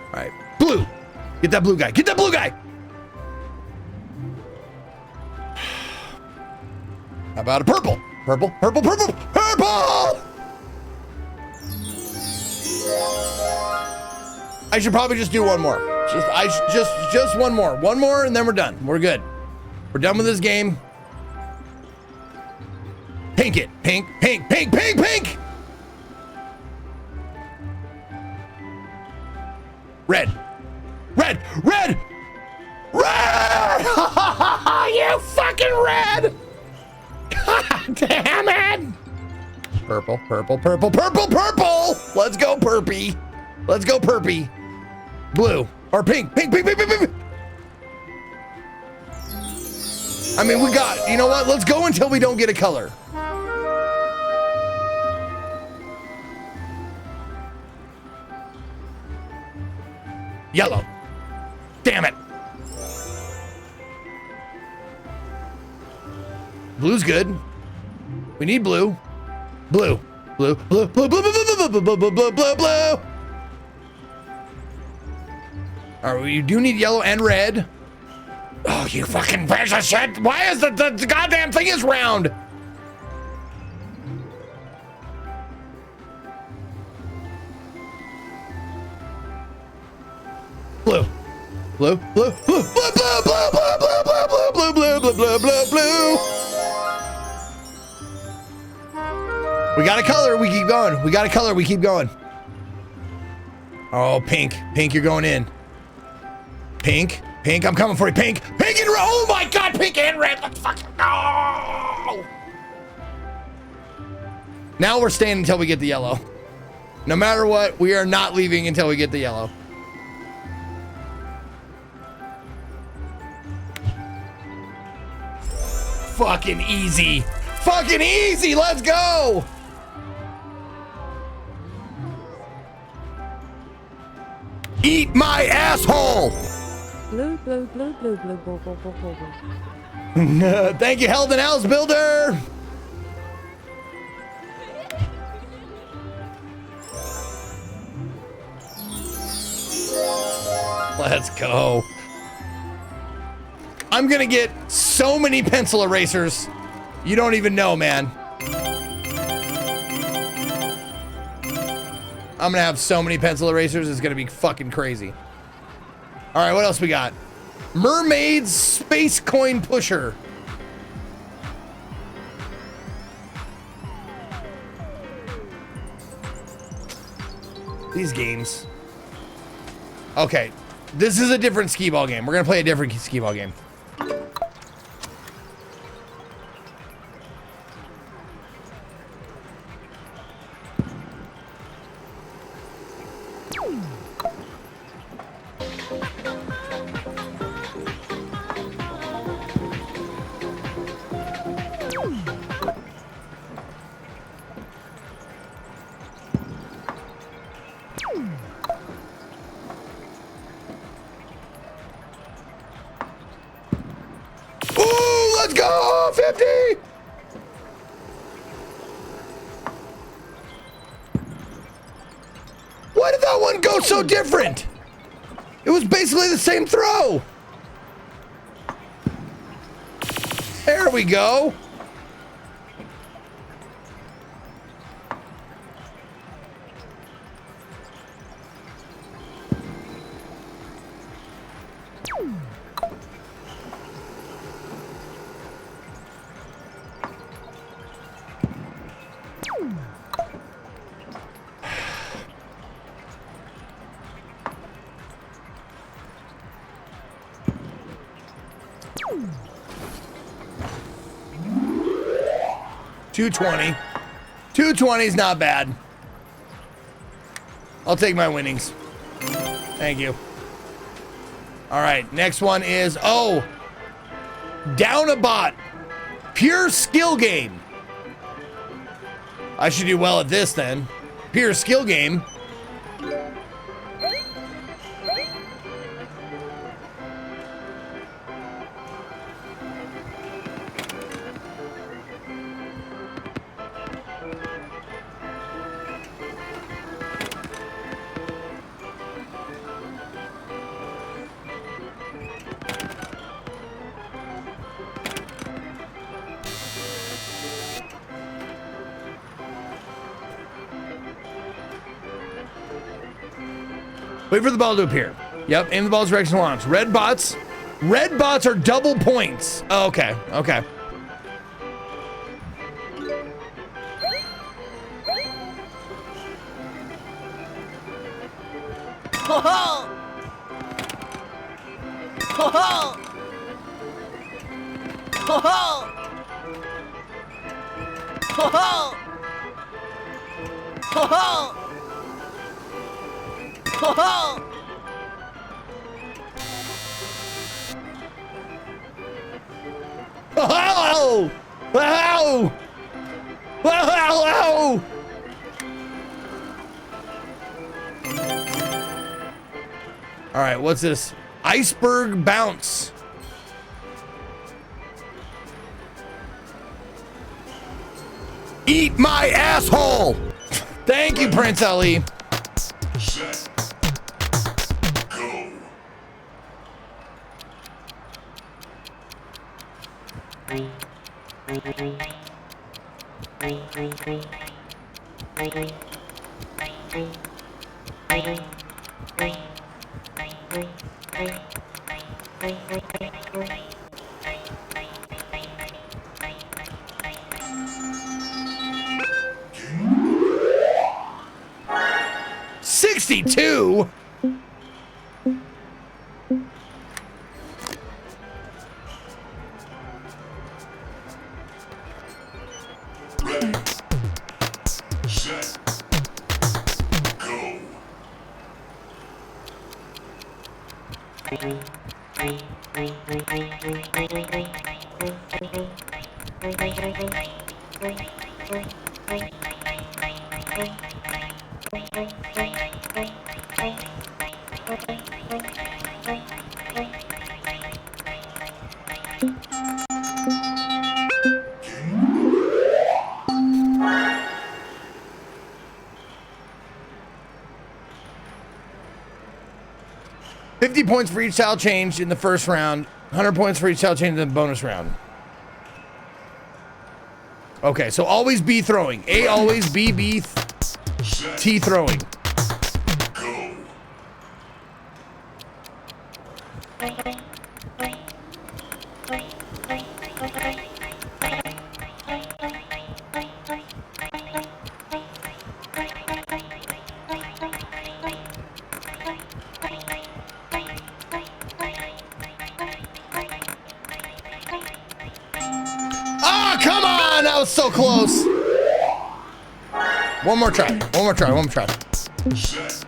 All right, blue. Get that blue guy. How about a purple? Purple. I should probably just do one more. Just one more. One more and then we're done. We're good. We're done with this game. Pink it. Pink. Red. You fucking red. God damn it. Purple. Let's go, Perpy. Blue or pink. I mean, we got, you know what? Let's go until we don't get a color. Yellow. Damn it. Blue's good. We need blue. Blue. All right, we do need yellow and red. Oh, you fucking piece of shit. Why is the goddamn thing is round? Blue. We got a color, we keep going. Oh, pink, you're going in. Pink, I'm coming for you. Pink and red. Oh my God, pink and red. Let's fucking go. Now we're staying until we get the yellow. No matter what, we are not leaving until we get the yellow. Fucking easy. Let's go. Eat my asshole. Blue. Thank you, Heldon House Builder. Let's go. I'm gonna get so many pencil erasers. You don't even know, man. I'm gonna have so many pencil erasers, it's gonna be fucking crazy. All right, what else we got? Mermaid's Space Coin Pusher. These games. Okay. This is a different skee ball game. We're going to play a different skee ball game. Ooh, let's go! 50! Why did that one go so different? It was basically the same throw. There we go. $220. $220 is not bad. I'll take my winnings. Thank you. All right, next one is, Down a Bot. Pure skill game. I should do well at this then. Pure skill game. Wait for the ball to appear. Yep, aim the ball's direction launch. Red bots are double points. Oh, okay, okay. Ho ho! Ho ho! Ho ho! Ho ho! Ho ho! Ho ho! Oh! Wow! Wow! All right, what's this? Iceberg bounce. Eat my asshole. Thank you, Prince Ali. Set. Go. $62. Ready. Set. Go. $50 points for each tile changed in the first round. 100 points for each tile changed in the bonus round. Okay, so always B throwing. A always, B, B, Set. T throwing. Go. was so close. One more try. One more try. One more try. Set.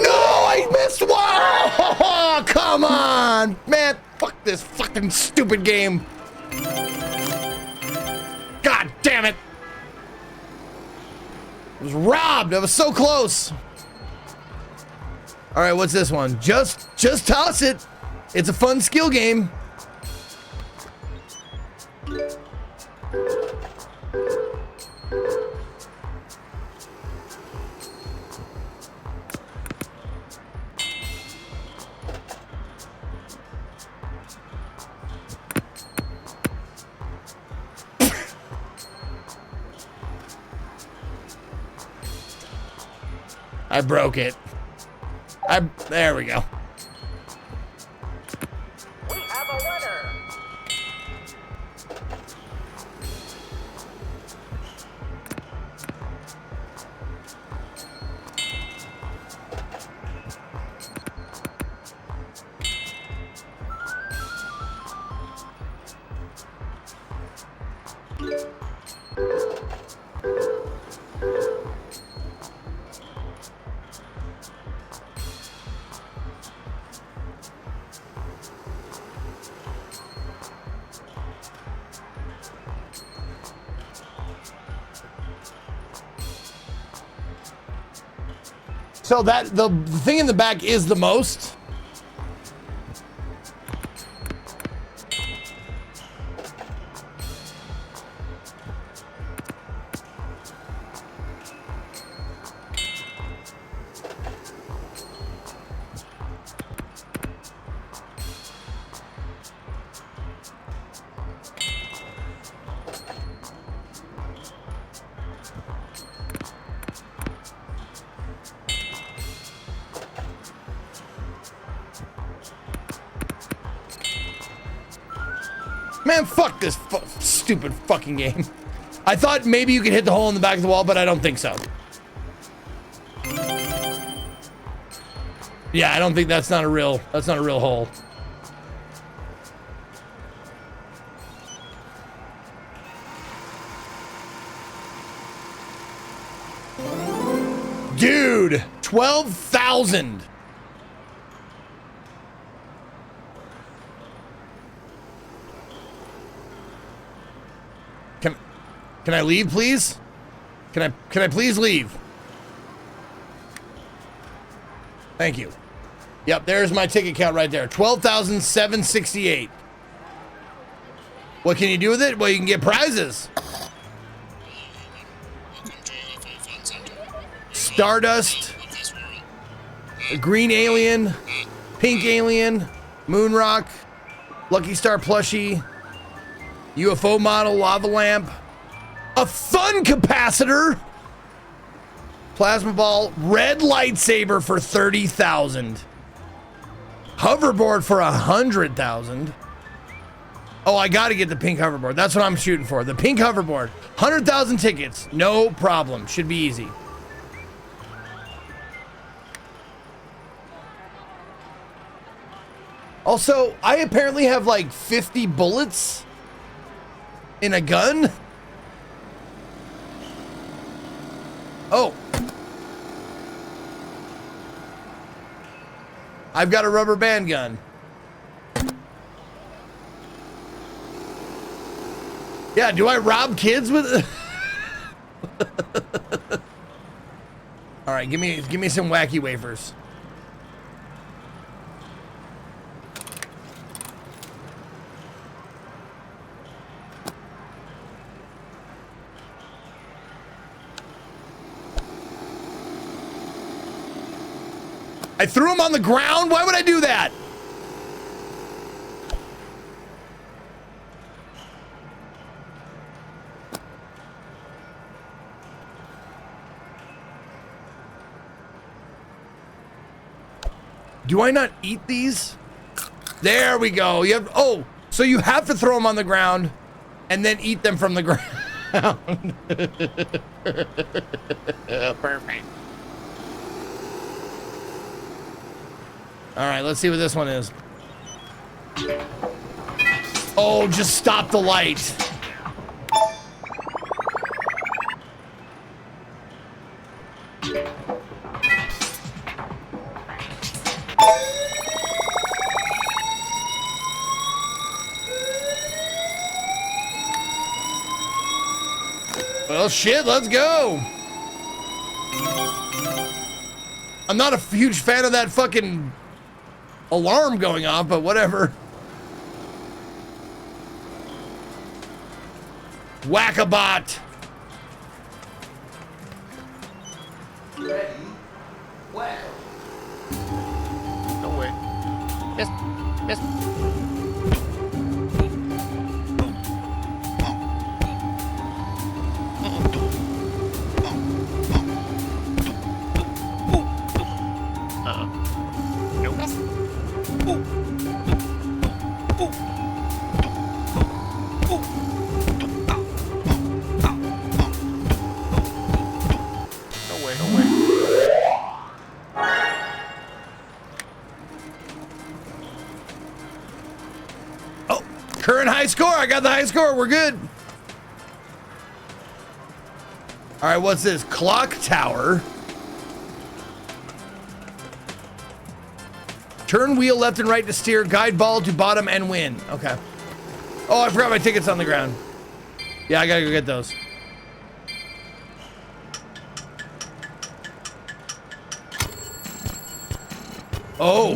Go. I missed one! Oh, come on! Man, fuck this fucking stupid game. God damn it! I was robbed. I was so close. All right, what's this one? Just toss it. It's a fun skill game. I broke it. There we go. We have a winner. So that the thing in the back is the most. Man, fuck this stupid fucking game. I thought maybe you could hit the hole in the back of the wall, but I don't think so. Yeah, I don't think that's not a real hole. Dude, 12,000. Can I leave, please? Can I please leave? Thank you. Yep, there's my ticket count right there. 12,768. What can you do with it? Well, you can get prizes. Stardust, a green alien, pink alien, moon rock, Lucky Star plushie, UFO model, lava lamp, a fun capacitor, plasma ball, red lightsaber for 30,000, hoverboard for 100,000. Oh, I got to get the pink hoverboard. That's what I'm shooting for. The pink hoverboard, 100,000 tickets, no problem. Should be easy. Also, I apparently have like 50 bullets in a gun. Oh. I've got a rubber band gun. Yeah, do I rob kids with it? All right, give me some wacky wafers. I threw him on the ground? Why would I do that? Do I not eat these? There we go. You have, oh, so you have to throw them on the ground and then eat them from the ground. Perfect. All right, let's see what this one is. Oh, just stop the light. Well, shit, let's go. I'm not a huge fan of that fucking alarm going off, but whatever. Whack-a-bot. Ready? Whack. No way. Yes. Yes. Current high score. I got the high score. We're good. All right, what's this? Clock tower. Turn wheel left and right to steer. Guide ball to bottom and win. Okay. Oh, I forgot my tickets on the ground. Yeah, I gotta go get those. Oh,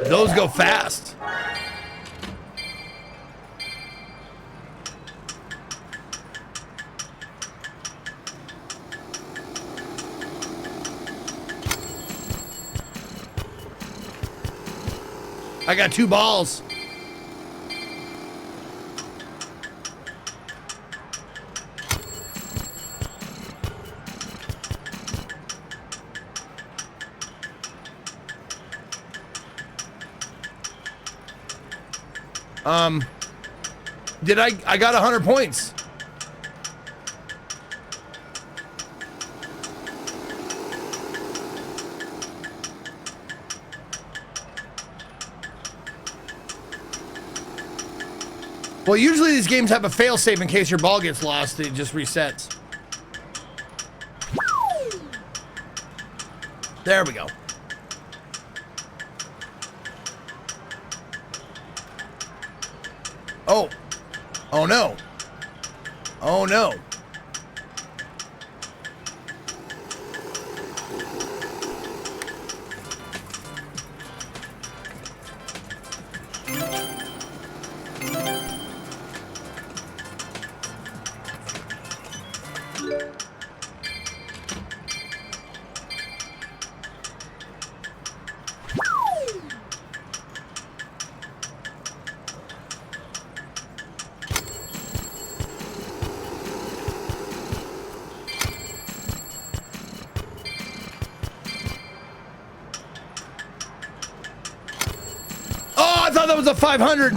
those go fast. I got 2 balls. I got 100 points. Well, usually these games have a failsafe in case your ball gets lost. It just resets. There we go. Oh. Oh no. Oh no. I thought that was a 500.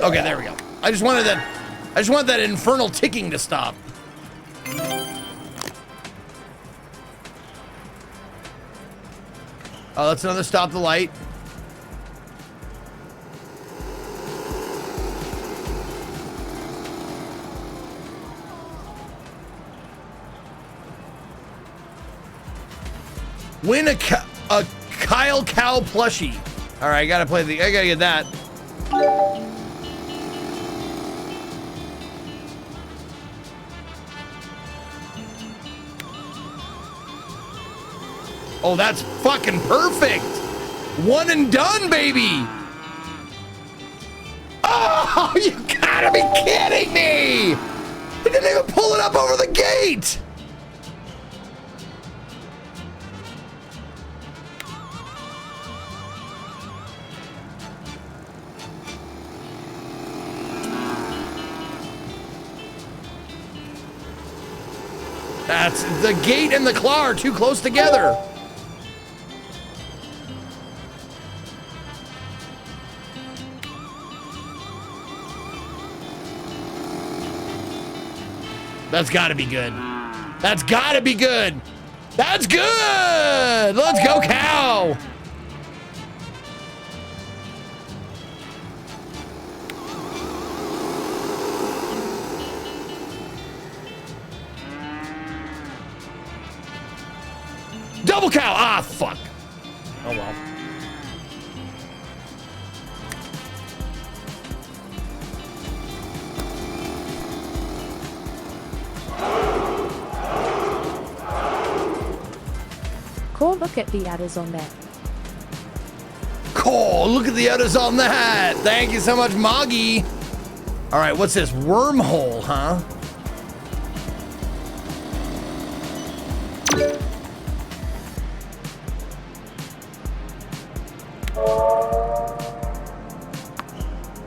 Okay, there we go. I just wanted that infernal ticking to stop. Oh, that's another stop the light. Win a Kyle Cow plushie. All right, I gotta get that. Oh, that's fucking perfect. One and done, baby. Oh, you gotta be kidding me. He didn't even pull it up over the gate. That's the gate and the claw are too close together. That's gotta be good. That's gotta be good. That's good. Let's go, cow. Double cow. Ah, fuck. Oh, well. Cool, look at the others on that. Cool, look at the others on that. Thank you so much, Moggy. All right, what's this? Wormhole, huh?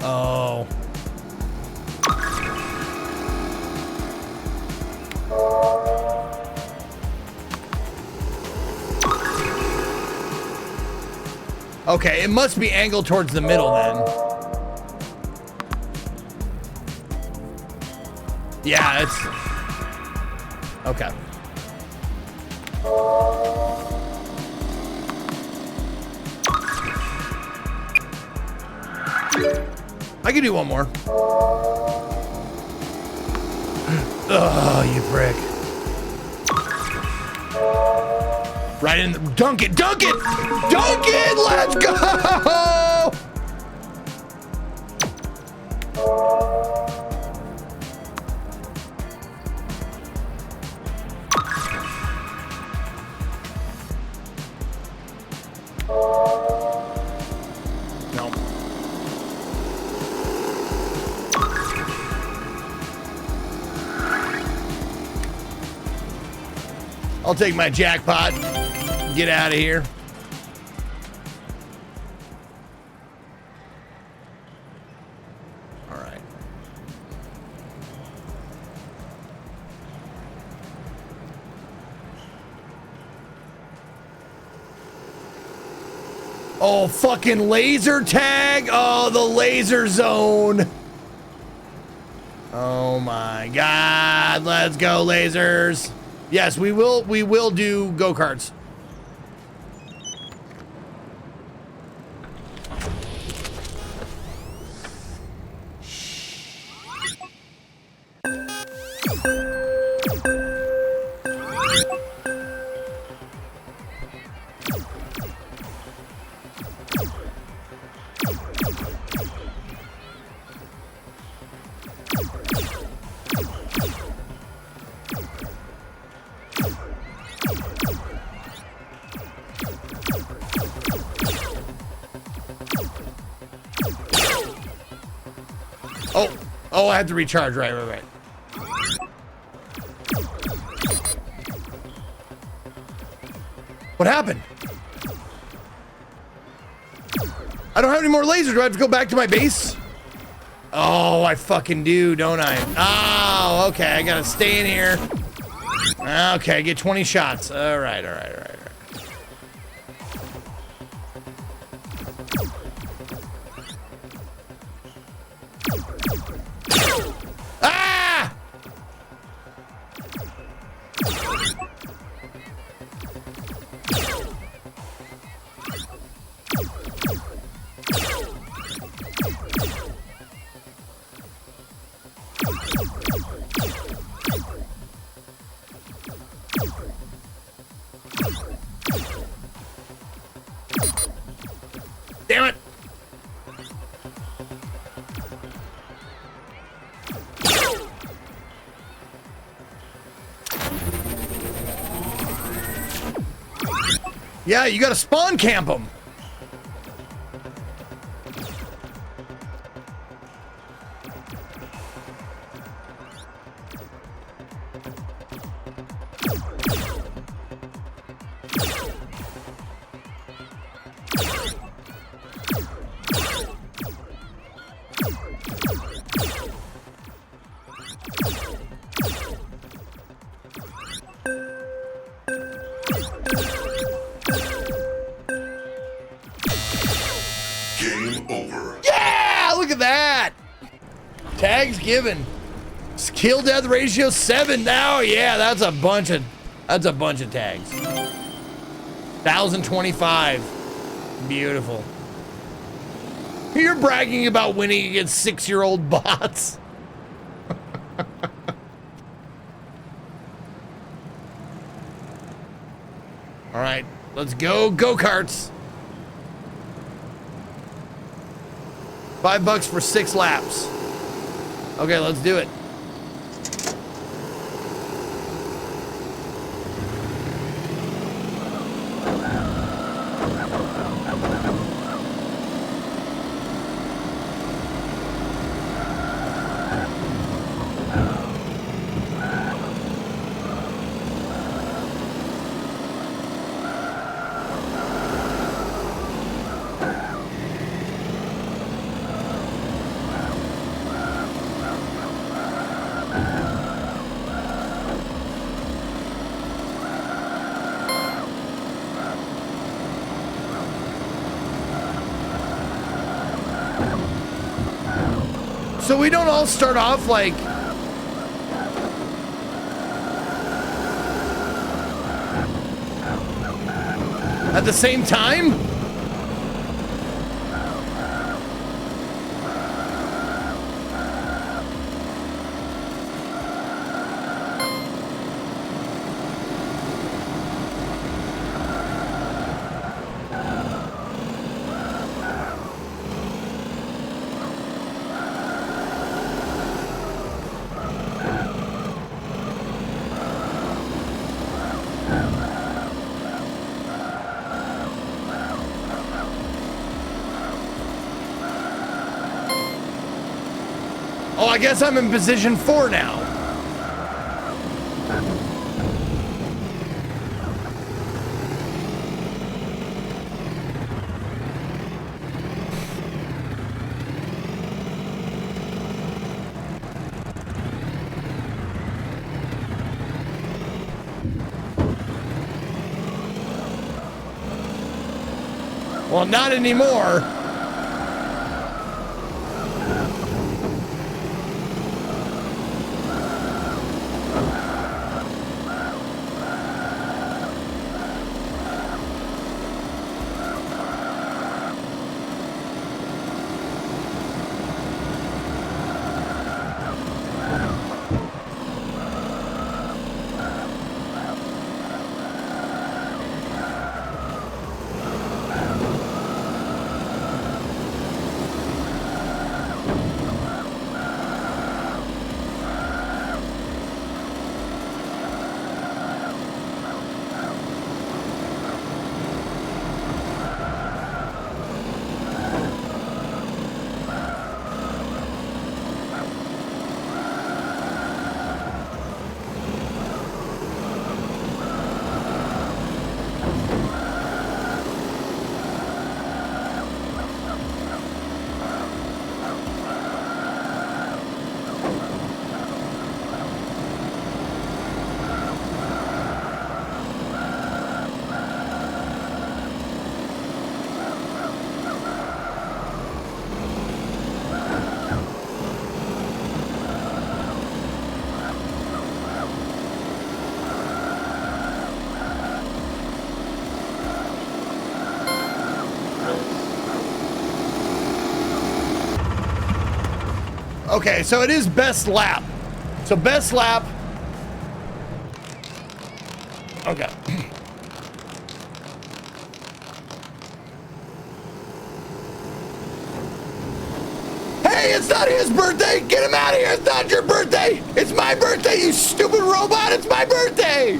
Oh. Okay, it must be angled towards the middle then. Yeah, it's... Okay. I can do one more. Oh, you prick. Right in the... Dunk it! Dunk it! Dunk it! Let's go! No. I'll take my jackpot. Get out of here. All right. Oh, fucking laser tag. Oh, the laser zone. Oh my God. Let's go, lasers. Yes, we will do go-karts. Oh, I had to recharge. Right. What happened? I don't have any more lasers. Do I have to go back to my base? Oh, I fucking do, don't I? Oh, okay. I gotta stay in here. Okay, get 20 shots. All right. Ah! Damn it! Yeah, you gotta spawn camp them. Game over. Yeah, look at that. Tags given. Kill death ratio 7 now. Yeah, that's a bunch of tags. 1,025. Beautiful. You're bragging about winning against 6-year-old bots. All right, let's go go-karts. $5 for 6 laps. Okay, let's do it. So we don't all start off like at the same time? Oh, I guess I'm in position 4 now. Well, not anymore. Okay, so it is best lap. So best lap. Okay. Hey, it's not his birthday. Get him out of here. It's not your birthday. It's my birthday, you stupid robot. It's my birthday.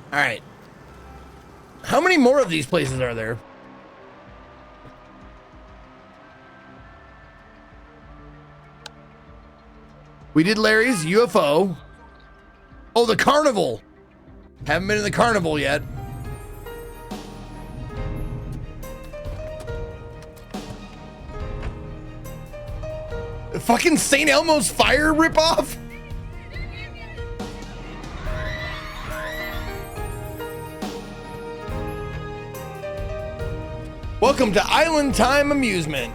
All right. How many more of these places are there? We did Larry's UFO. Oh, the carnival. Haven't been in the carnival yet. Fucking St. Elmo's Fire ripoff? Welcome to Island Time Amusement.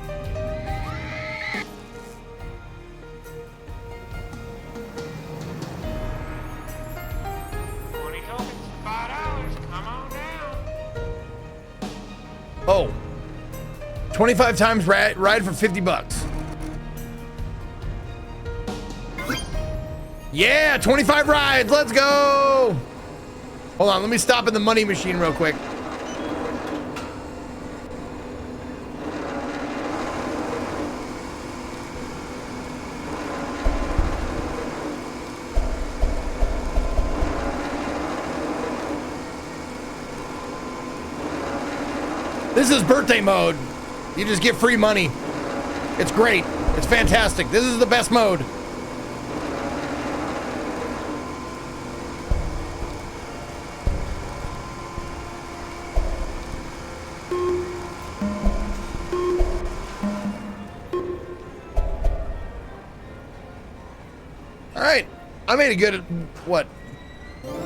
$20 tokens, $5. Come on down. Oh. 25 times ride for 50 bucks. Yeah, 25 rides. Let's go. Hold on, let me stop in the money machine real quick. This is birthday mode. You just get free money. It's great. It's fantastic. This is the best mode. All right. I made a good, what,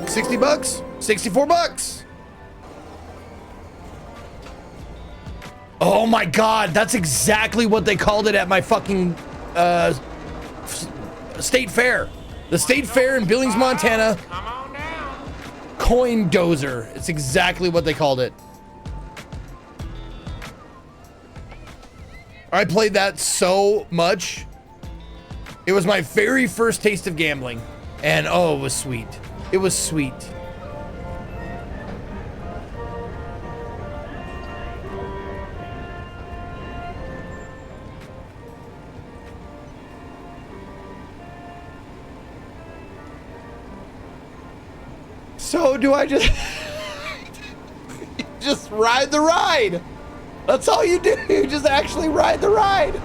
60 bucks? 64 bucks. Oh my God, that's exactly what they called it at my fucking state fair. The state fair in Billings, Montana. Come on down. Coin dozer. It's exactly what they called it. I played that so much. It was my very first taste of gambling. And oh, it was sweet. It was sweet. So do I just just ride the ride? That's all you do. You just actually ride the ride.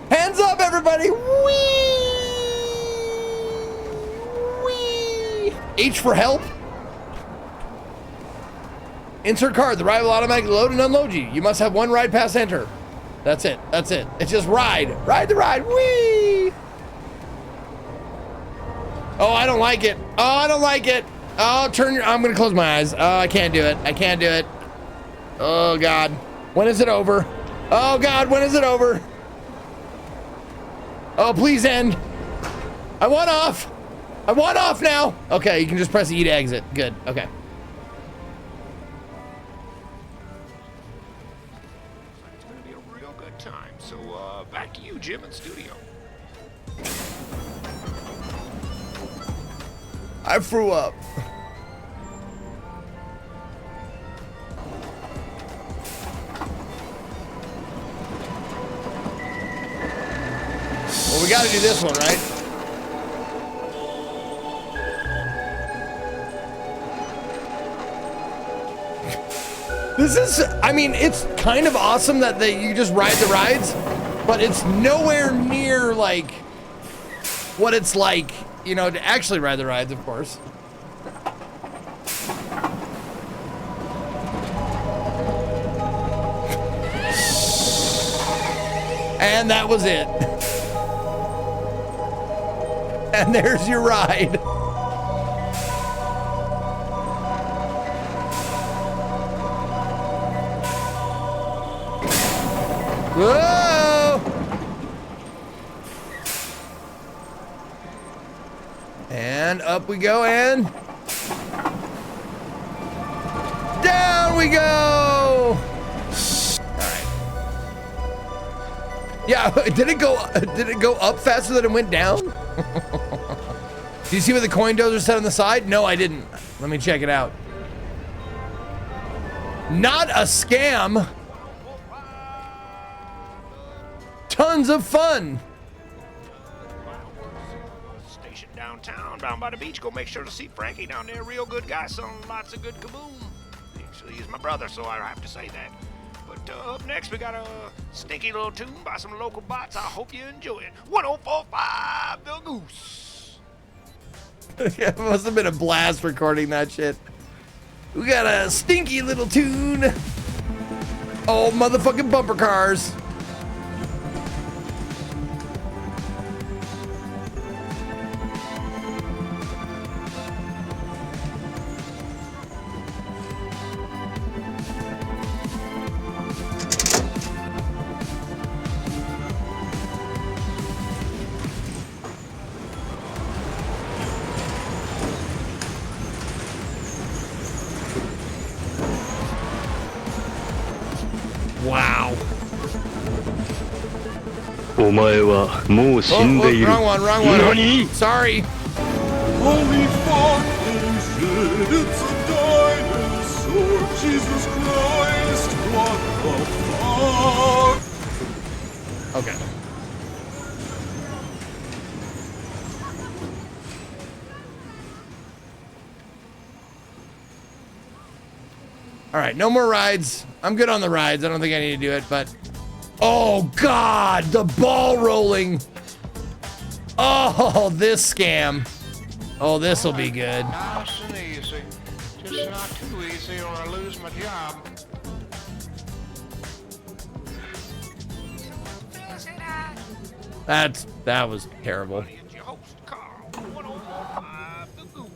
Hands up, everybody. Whee! Whee! H for help. Insert card. The ride will automatically load and unload you. You must have one ride pass enter. That's it. That's it. It's just ride. Ride the ride. Whee! Oh, I don't like it. Oh, I don't like it. Oh, I'm gonna close my eyes. Oh, I can't do it. I can't do it. Oh, God. When is it over? Oh, God, when is it over? Oh, please end. I want off. I want off now. Okay, you can just press E to exit. Good. Okay. It's gonna be a real good time. So, back to you, Jim, in studio. I threw up. Well, we gotta do this one, right? This is, I mean, it's kind of awesome that you just ride the rides, but it's nowhere near like what it's like, you know, to actually ride the rides, of course. And that was it. And there's your ride. Whoa! And up we go, and down we go. All right. Yeah, did it go up faster than it went down? Do you see what the coin dozer said on the side? No, I didn't. Let me check it out. Not a scam. Tons of fun. Station downtown, down by the beach. Go make sure to see Frankie down there. Real good guy, selling lots of good kaboom. Actually, he's my brother, so I have to say that. But up next, we got a stinky little tune by some local bots. I hope you enjoy it. 1045 The Goose. It must have been a blast recording that shit. We got a stinky little tune. Oh, motherfucking bumper cars. Wow. お前はもう死んでいる。 wrong one, wrong one. 何？ Sorry. Holy fucking shit, it's a dinosaur! Jesus Christ, what the fuck? Okay. All right, no more rides. I'm good on the rides. I don't think I need to do it, but oh God, the ball rolling. Oh, this scam. Oh, this will be good. Nice and easy. Just not too easy or I lose my job. That was terrible. It's your host, Carl. 105 The Goose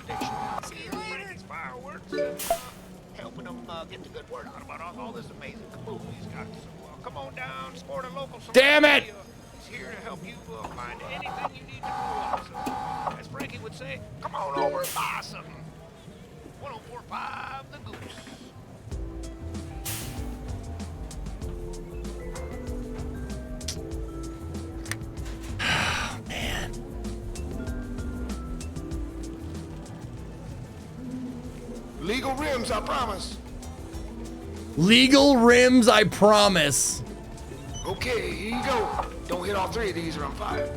Station. See you later. It's fireworks. Helping them get the good word out about all this amazing kaboom he's got. So come on down, support a local. Damn it! He's here to help you find anything you need to blow up. So, as Frankie would say, come on over and buy something. 1045 The Goose. Man. Legal rims, I promise. Legal rims, I promise. Okay, here you go. Don't hit all three of these or I'm fired.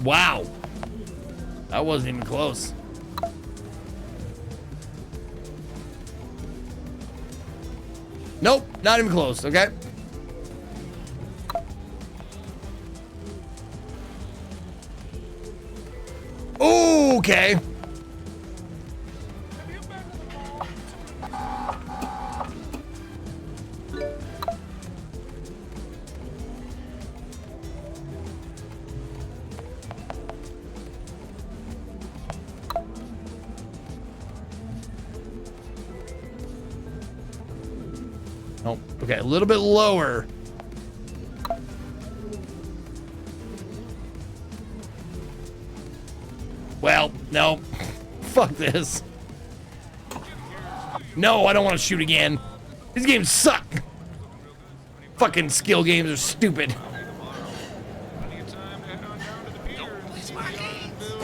Wow. That wasn't even close. Nope, not even close, okay? Okay. Oh, okay, a little bit lower. Well, no. Fuck this. No, I don't want to shoot again. These games suck. Fucking skill games are stupid. Plenty of time to head on down to the pier and see the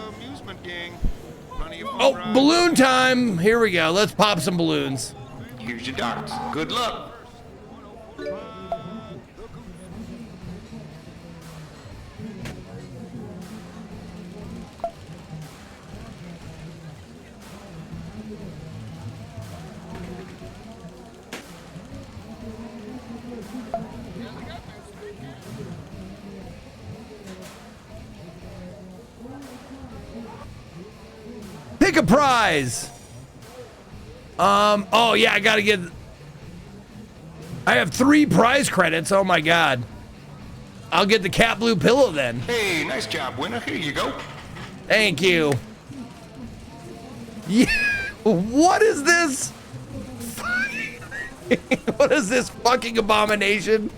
amusement gang. Plenty of fun Oh, rides. balloon time. Here we go. Let's pop some balloons. Here's your darts. Good luck. Pick a prize. Oh yeah, I gotta get. I have 3 prize credits. Oh my god. I'll get the cat blue pillow then. Hey, nice job, winner. Here you go. Thank you. Yeah. What is this? What is this fucking abomination?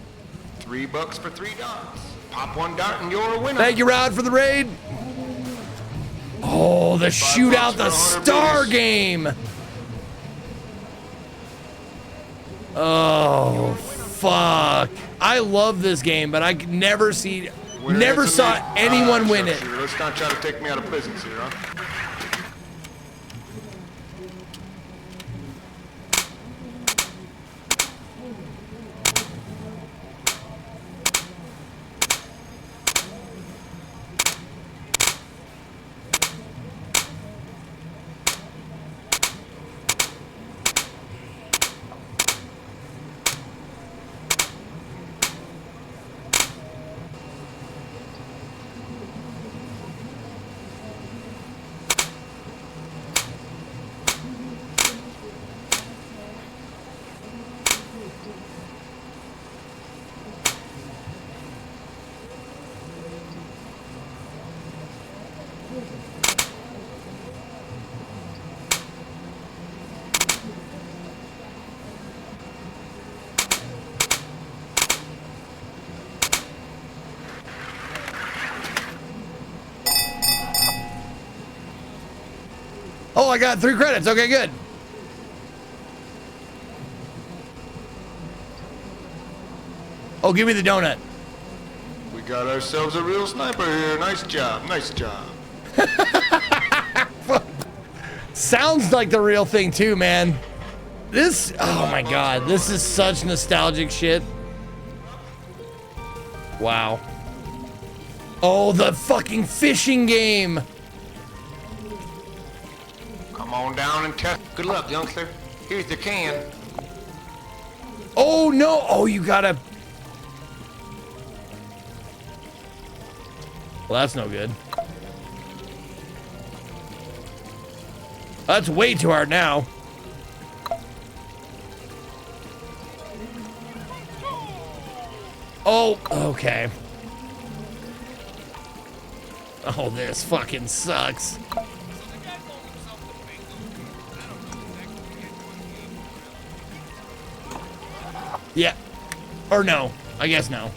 $3 for 3 darts. Pop one dart and you're a winner. Thank you, Rod, for the raid. Oh, the shootout, the star game. Oh, fuck. I love this game, but I could never see, Winner never gets a saw lead. anyone win it. Sharpshooter. Let's not try to take me out of business here, huh? Oh, I got 3 credits. Okay, good. Oh, give me the donut. We got ourselves a real sniper here. Nice job. Nice job. Sounds like the real thing too, man. This, oh my God, this is such nostalgic shit. Wow. Oh, the fucking fishing game. Come on down and test. Good luck, youngster. Here's the can. Oh no, oh, you gotta. Well, that's no good. That's way too hard now. Oh, okay. Oh, this fucking sucks. Yeah. Or no. I guess no.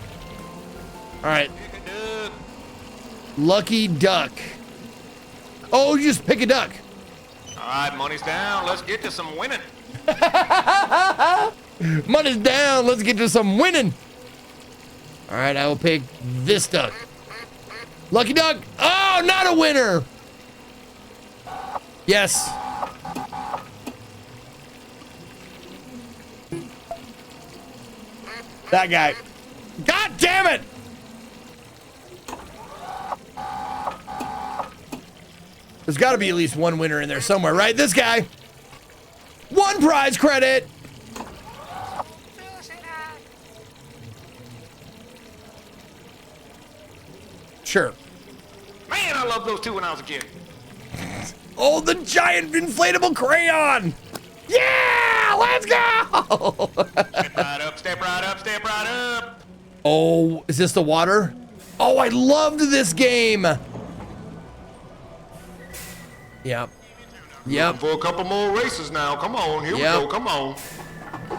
All right. Lucky duck. Oh, you just pick a duck. All right, money's down. Let's get to some winning. Money's down. Let's get to some winning. All right, I will pick this duck. Lucky duck. Oh, not a winner. Yes. That guy. God damn it. There's got to be at least one winner in there somewhere, right? This guy. 1 prize credit. Sure. Man, I loved those two when I was a kid. Oh, the giant inflatable crayon. Yeah, let's go. Step right up, step right up, step right up. Oh, is this the water? Oh, I loved this game. Yep. Yep. For a couple more races now. Come on, here Yep. we go. Come on.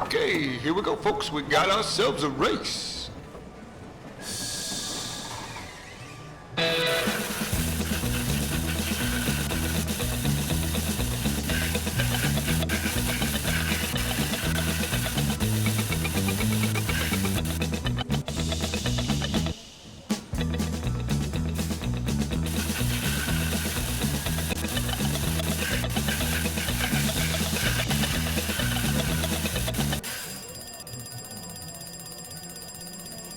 Okay, here we go, folks. We got ourselves a race.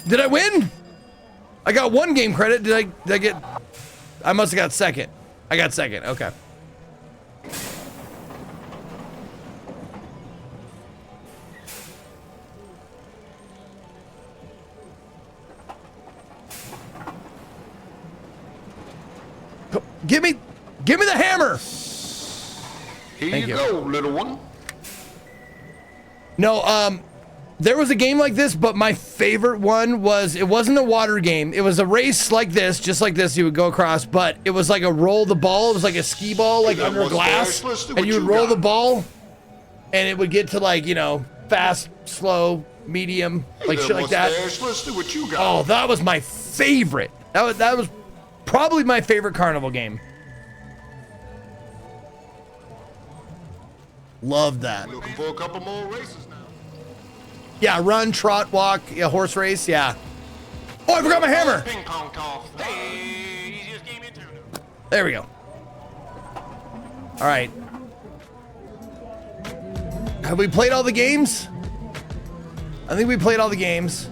Did I win? I got 1 game credit. Did I get? I must have got second. I got second. Okay. Give me the hammer. Here Thank you you. go, little one. No, there was a game like this, but my favorite one was, it wasn't a water game. It was a race like this, just like this, you would go across, but it was like a roll the ball. It was like a skee ball, like That under was glass, fast. Let's see and what you would you roll got. the ball, and it would get to like, you know, fast, slow, medium, like shit like that. Mustache, let's see what you got. Oh, that was my favorite. That was probably my favorite carnival game. Loved that. Looking for a couple more races now. Yeah, run, trot, walk, yeah, horse race, yeah. Oh, I forgot my hammer. Ping pong toss. Hey, easiest game in town. There we go. All right. Have we played all the games? I think we played all the games.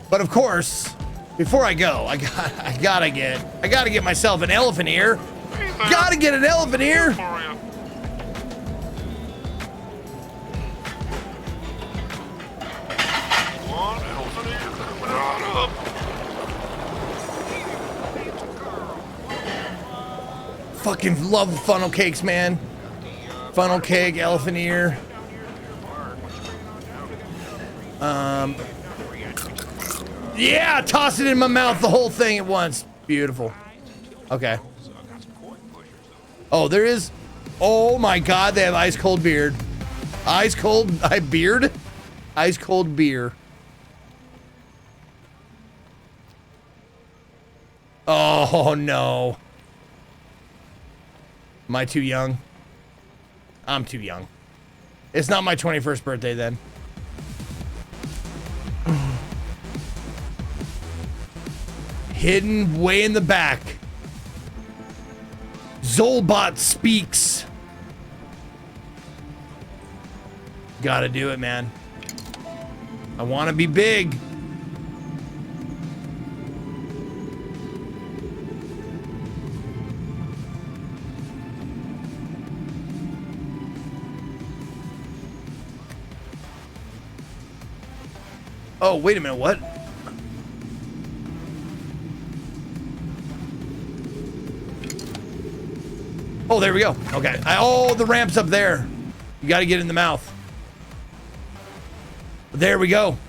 But of course, before I go, I gotta get myself an elephant ear. Gotta get an elephant ear. Fucking love funnel cakes, man. Funnel cake, elephant ear. Yeah, toss it in my mouth, the whole thing at once. Beautiful. Okay. Oh, there is. Oh my God, they have ice cold beard. Ice cold beard? Ice cold beer. Oh no. Am I too young? I'm too young. It's not my 21st birthday then. Hidden way in the back. Zolbot speaks. Gotta do it, man. I want to be big. Oh, wait a minute, what? Oh, there we go. Okay. Oh, the ramp's up there. You got to get in the mouth. There we go.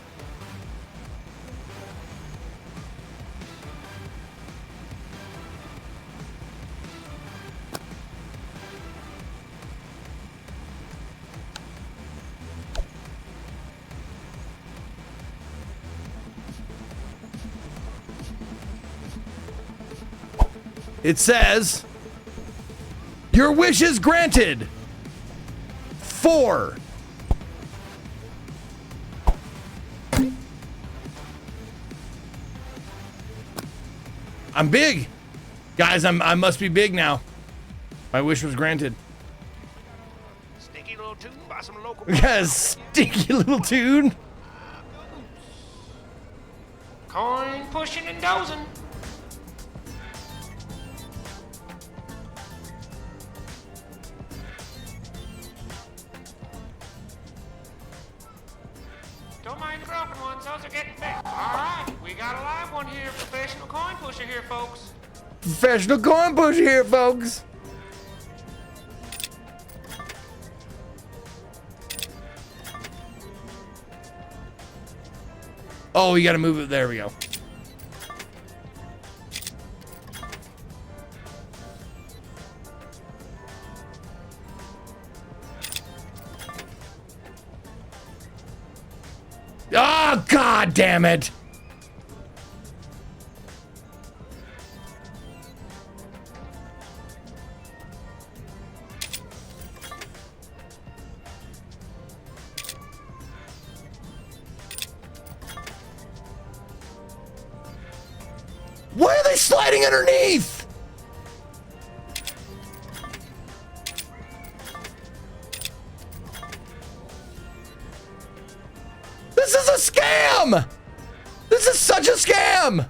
It says, your wish is granted. 4. I'm big. Guys, I must be big now. My wish was granted. Stinky little tune by some local. Yes, stinky little tune. Coin pushing and dozing. Don't mind the broken ones, those are getting fixed. Alright, we got a live one here, professional coin pusher here, folks. Professional coin pusher here, folks. Oh, you gotta move it. There we go. Oh, God damn it. Why are they sliding underneath? This is a scam! This is such a scam!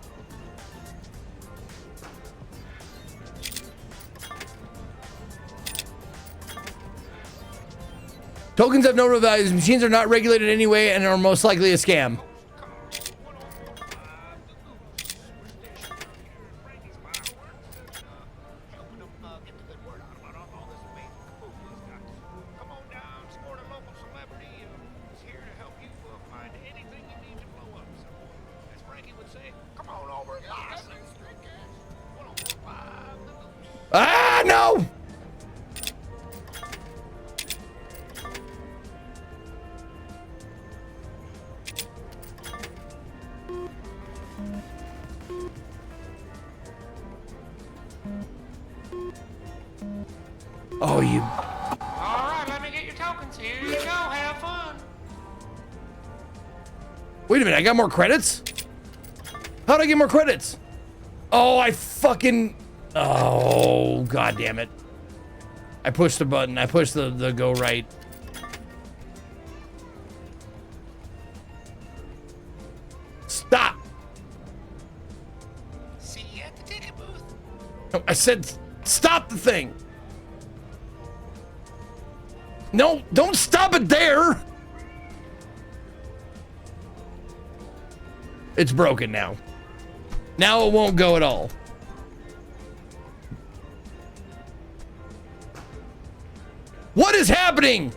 Tokens have no real values. Machines are not regulated anyway and are most likely a scam. Ah, no! Oh, you... Alright, let me get your tokens. Here you go, have fun. Wait a minute, I got more credits? How'd I get more credits? Oh, I fucking... Oh, God damn it. I pushed the button. I pushed the go right. Stop! See you at the ticket booth. No, I said stop the thing. No, don't stop it there. It's broken now. Now it won't go at all. What is happening?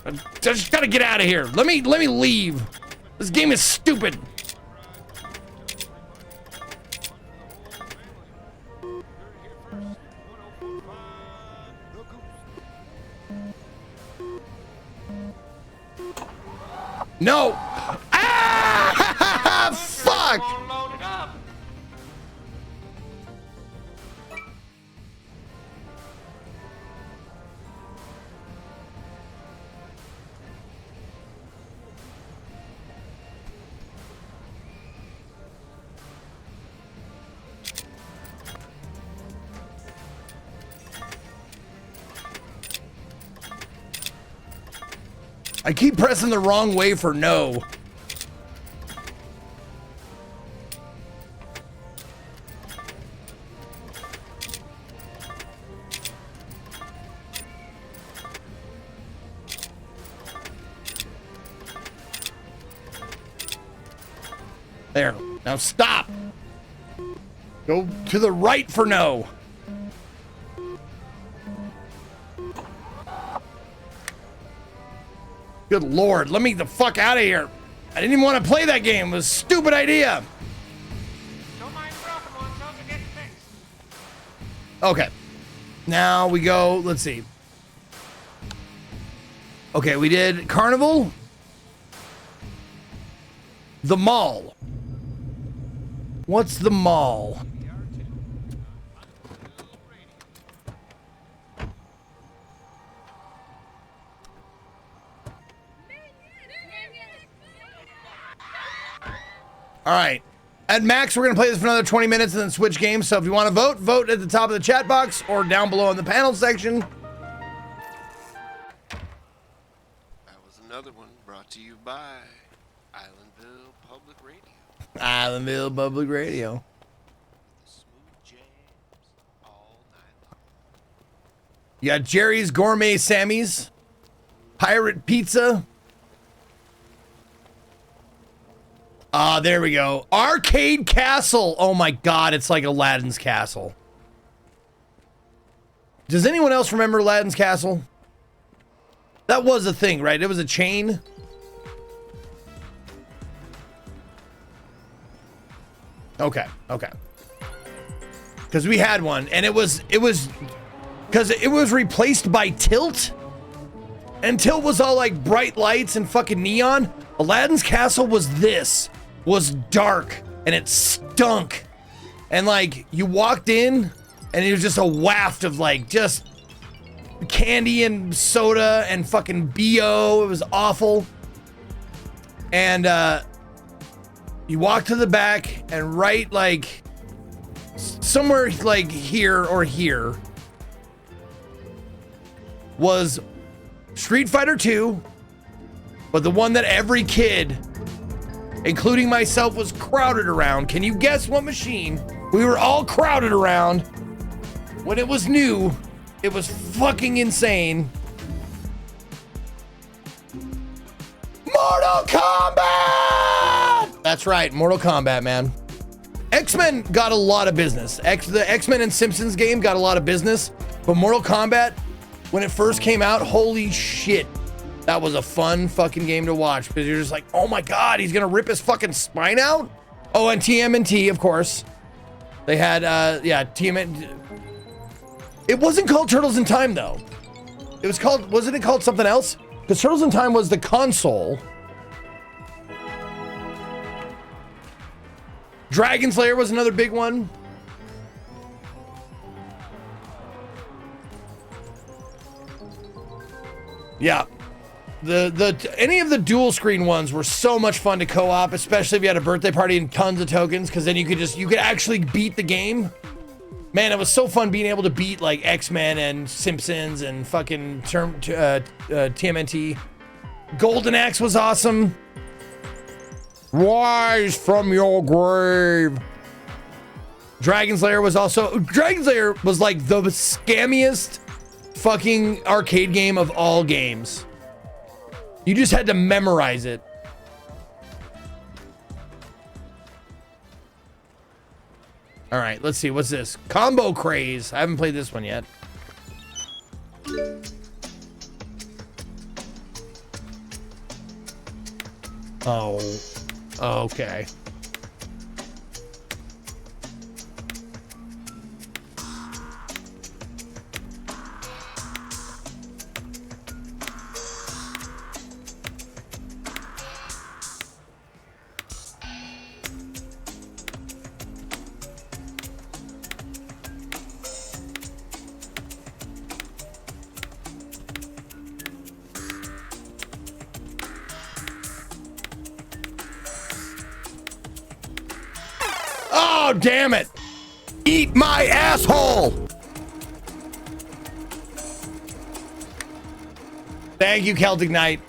I just gotta get out of here. Let me leave. This game is stupid. No. Ah! Fuck. Load it up. I keep pressing the wrong way for no. There. Now stop. Go to the right for no. Good Lord, let me the fuck out of here. I didn't even want to play that game. It was a stupid idea. Don't mind broken ones, those are getting fixed. Okay. Now we go, let's see. Okay, we did Carnival. The Mall. What's the Mall? All right. At max, we're going to play this for another 20 minutes and then switch games. So if you want to vote, vote at the top of the chat box or down below in the panel section. That was another one brought to you by Islandville Public Radio. Islandville Public Radio. The smooth jams all night long. You got Jerry's Gourmet Sammy's, Pirate Pizza. There we go. Arcade Castle. Oh my God, it's like Aladdin's Castle. Does anyone else remember Aladdin's Castle? That was a thing, right? It was a chain. Okay, okay. Because we had one, and it was because it was replaced by Tilt, and Tilt was all like bright lights and fucking neon. Aladdin's Castle was dark, and it stunk, and like you walked in, and it was just a waft of like just candy and soda and fucking BO. It was awful, and you walk to the back, and right like somewhere like here or here was Street Fighter 2, but the one that every kid, including myself, was crowded around. Can you guess what machine we were all crowded around when it was new? It was fucking insane. Mortal Kombat! That's right, Mortal Kombat, man. X-Men got a lot of business. The X-Men and Simpsons game got a lot of business, but Mortal Kombat, when it first came out, holy shit. That was a fun fucking game to watch because you're just like, oh my God, he's gonna rip his fucking spine out? Oh, and TMNT, of course. They had, yeah, TMNT. It wasn't called Turtles in Time, though. It was called, wasn't it called something else? Because Turtles in Time was the console. Dragon Slayer was another big one. Yeah. Any of the dual screen ones were so much fun to co-op, especially if you had a birthday party and tons of tokens, because then you could actually beat the game. Man, it was so fun being able to beat like X-Men and Simpsons and fucking TMNT. Golden Axe was awesome. Rise from your grave. Dragon Slayer was like the scammiest fucking arcade game of all games. You just had to memorize it. All right, let's see. What's this? Combo Craze. I haven't played this one yet. Oh, okay. Oh, damn it. Eat my asshole. Thank you, Celtic Knight.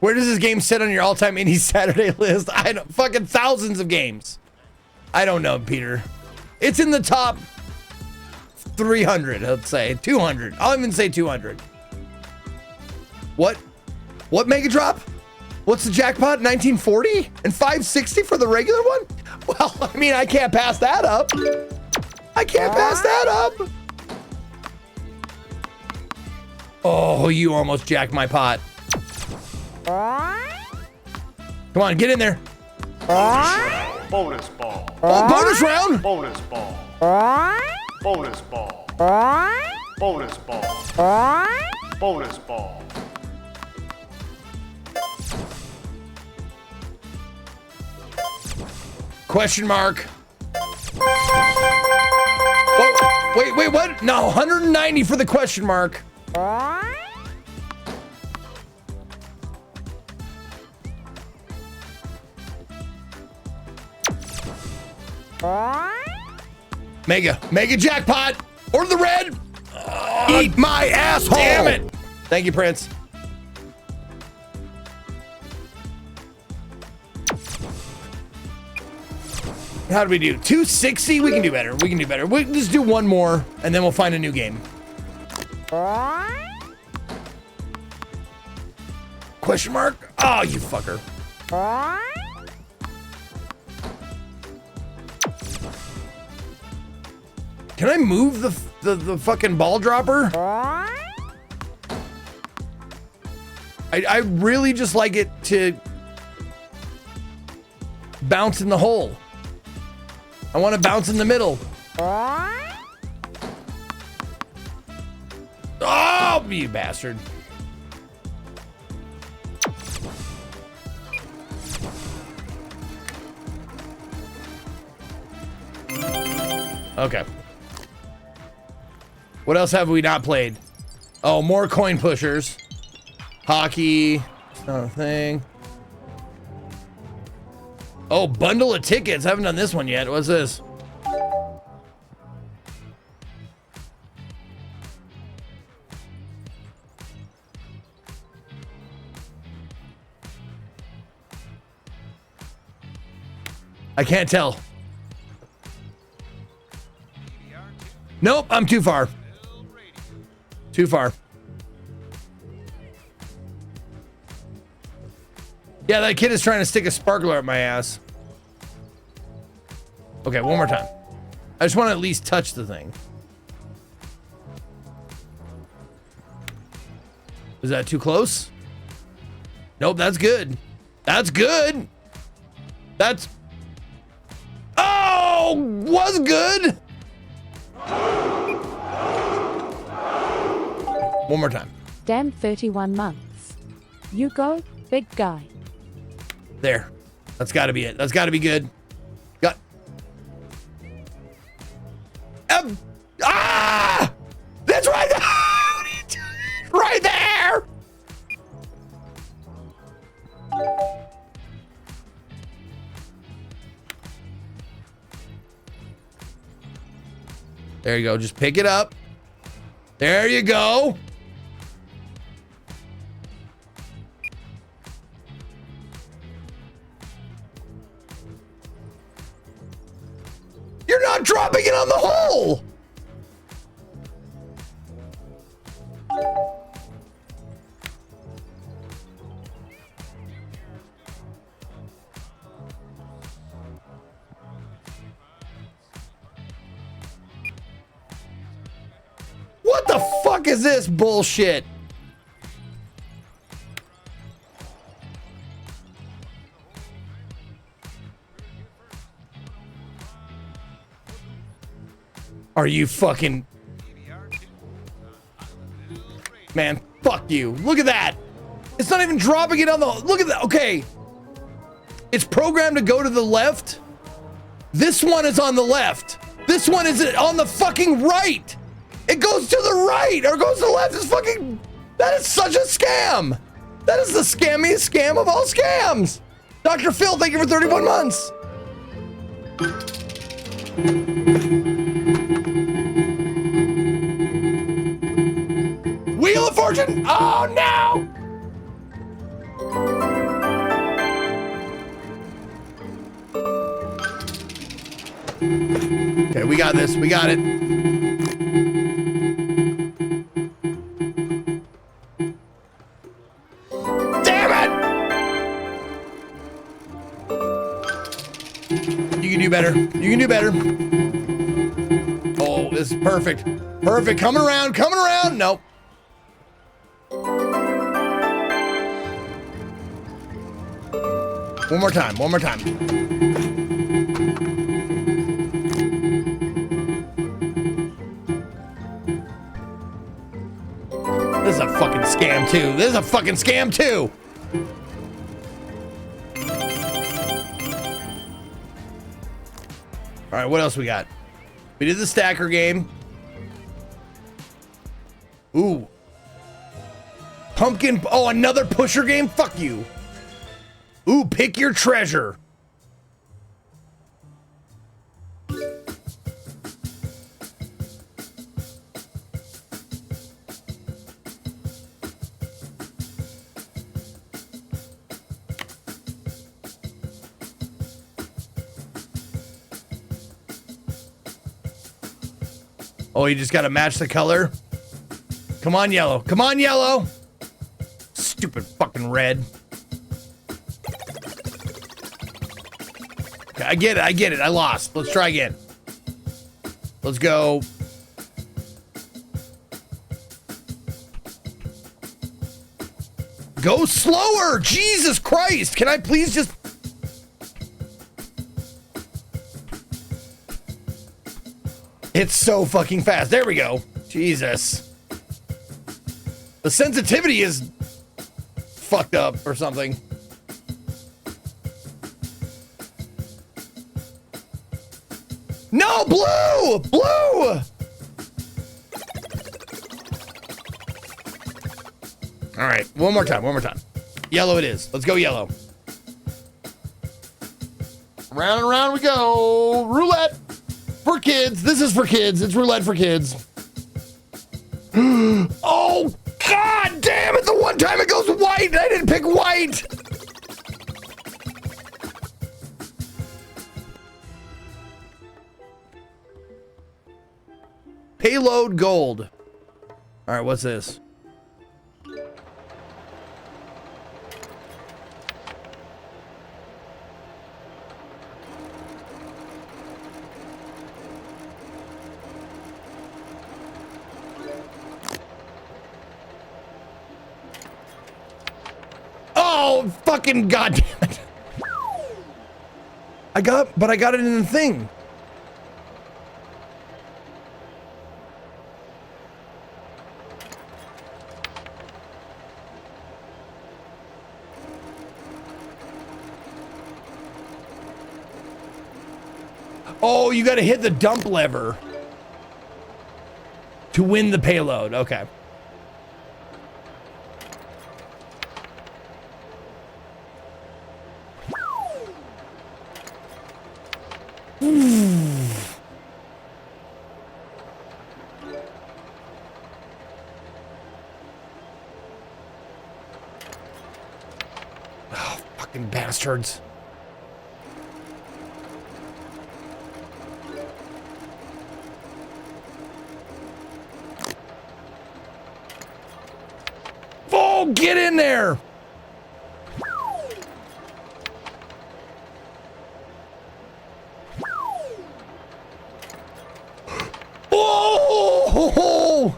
Where does this game sit on your all-time indie Saturday list? I don't, fucking thousands of games. I don't know, Peter. It's in the top 300, let's say. 200. I'll even say 200. What? What Mega Drop? What's the jackpot? 1940? And 560 for the regular one? Well, I mean, I can't pass that up. I can't pass that up. Oh, you almost jacked my pot. Come on, get in there. Bonus ball. Oh, bonus round. Bonus ball. Bonus ball. Bonus ball. Bonus ball. Question mark. Oh, wait, what? No, 190 for the question mark. Mega jackpot. Or the red. Eat my asshole. Damn it. Thank you, Prince. How do we do? 260? We can do better. We can do better. We'll just do one more, and then we'll find a new game. Question mark? Oh, you fucker. Can I move the fucking ball dropper? I really just like it to bounce in the hole. I want to bounce in the middle. Oh, you bastard. Okay. What else have we not played? Oh, more coin pushers. Hockey. Not a thing. Oh, bundle of tickets. I haven't done this one yet. What's this? I can't tell. Nope, I'm too far. Too far. Yeah, that kid is trying to stick a sparkler up my ass. Okay, one more time. I just want to at least touch the thing. Is that too close? Nope, that's good. That's good. That's... Oh, was good. One more time. Damn 31 months. You go, big guy. There. That's got to be it. That's got to be good. Got. Ah! That's right there! Right there! There you go. Just pick it up. There you go. You're not dropping it on the hole. What the fuck is this bullshit? Are you fucking... Man, fuck you. Look at that. It's not even dropping it on the... Look at that. Okay. It's programmed to go to the left. This one is on the left. This one is on the fucking right. It goes to the right or goes to the left. It's fucking... That is such a scam. That is the scammiest scam of all scams. Dr. Phil, thank you for 31 months. Wheel of Fortune. Oh no. Okay, we got this. We got it. Damn it! You can do better. You can do better. Oh, this is perfect. Perfect. Coming around. Coming around. Nope. One more time. One more time. This is a fucking scam too. This is a fucking scam too. All right, what else we got? We did the stacker game. Ooh. Pumpkin. Oh, another pusher game? Fuck you. Ooh, pick your treasure. Oh, you just gotta match the color? Come on, yellow. Come on, yellow. Stupid fucking red. Okay, I get it. I get it. I lost. Let's try again. Let's go. Go slower. Jesus Christ. Can I please just... It's so fucking fast. There we go. Jesus. The sensitivity is fucked up or something. No, blue! Blue! All right, one more time, one more time. Yellow it is. Let's go yellow. Round and round we go. Roulette for kids. This is for kids. It's roulette for kids. Oh, God damn it. The one time it goes white. I didn't pick white. Payload gold. All right, what's this? Oh, fucking goddamn it. I got it in the thing. Oh, you got to hit the dump lever to win the payload. Okay. Oh, fucking bastards. Oh, get in there. Oh!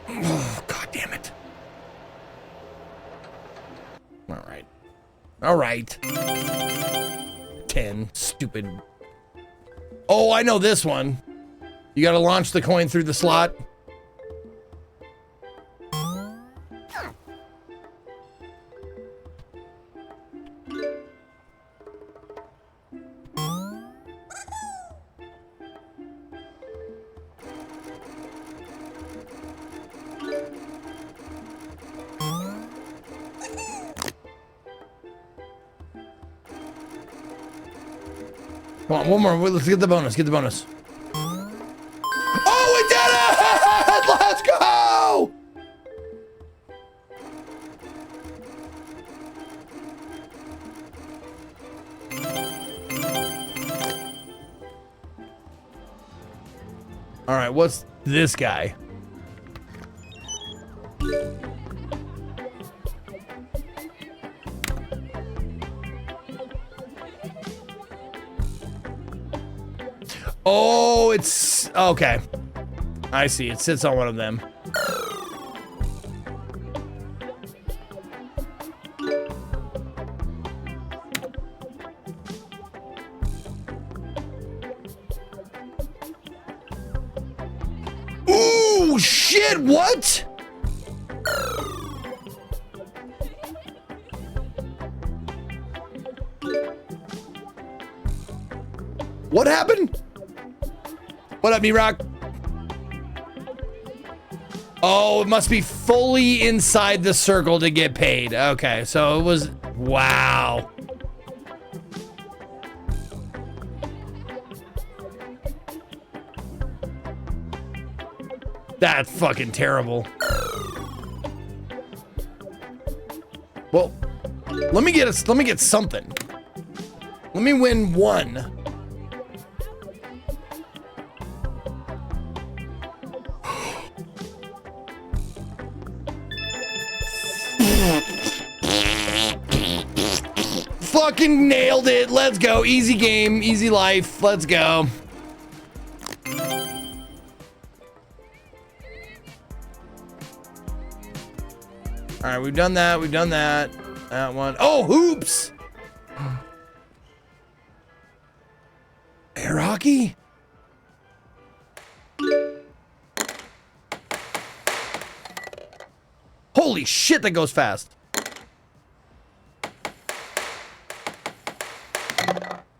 Oh, God damn it. All right. All right. 10. Stupid. Oh, I know this one. You got to launch the coin through the slot. Come on, one more. Let's get the bonus. Get the bonus. Oh, we did it! Let's go! All right, what's this guy? Oh, it's okay. I see. It sits on one of them. Ooh, shit, what? What happened? What up, D-Rock? Oh, it must be fully inside the circle to get paid. Okay, so it was... Wow. That's fucking terrible. Well, let me get something. Let me win one. Fucking nailed it. Let's go. Easy game, easy life. Let's go. All right, we've done that. We've done that. That one. Oh, hoops. Air hockey? Holy shit, that goes fast.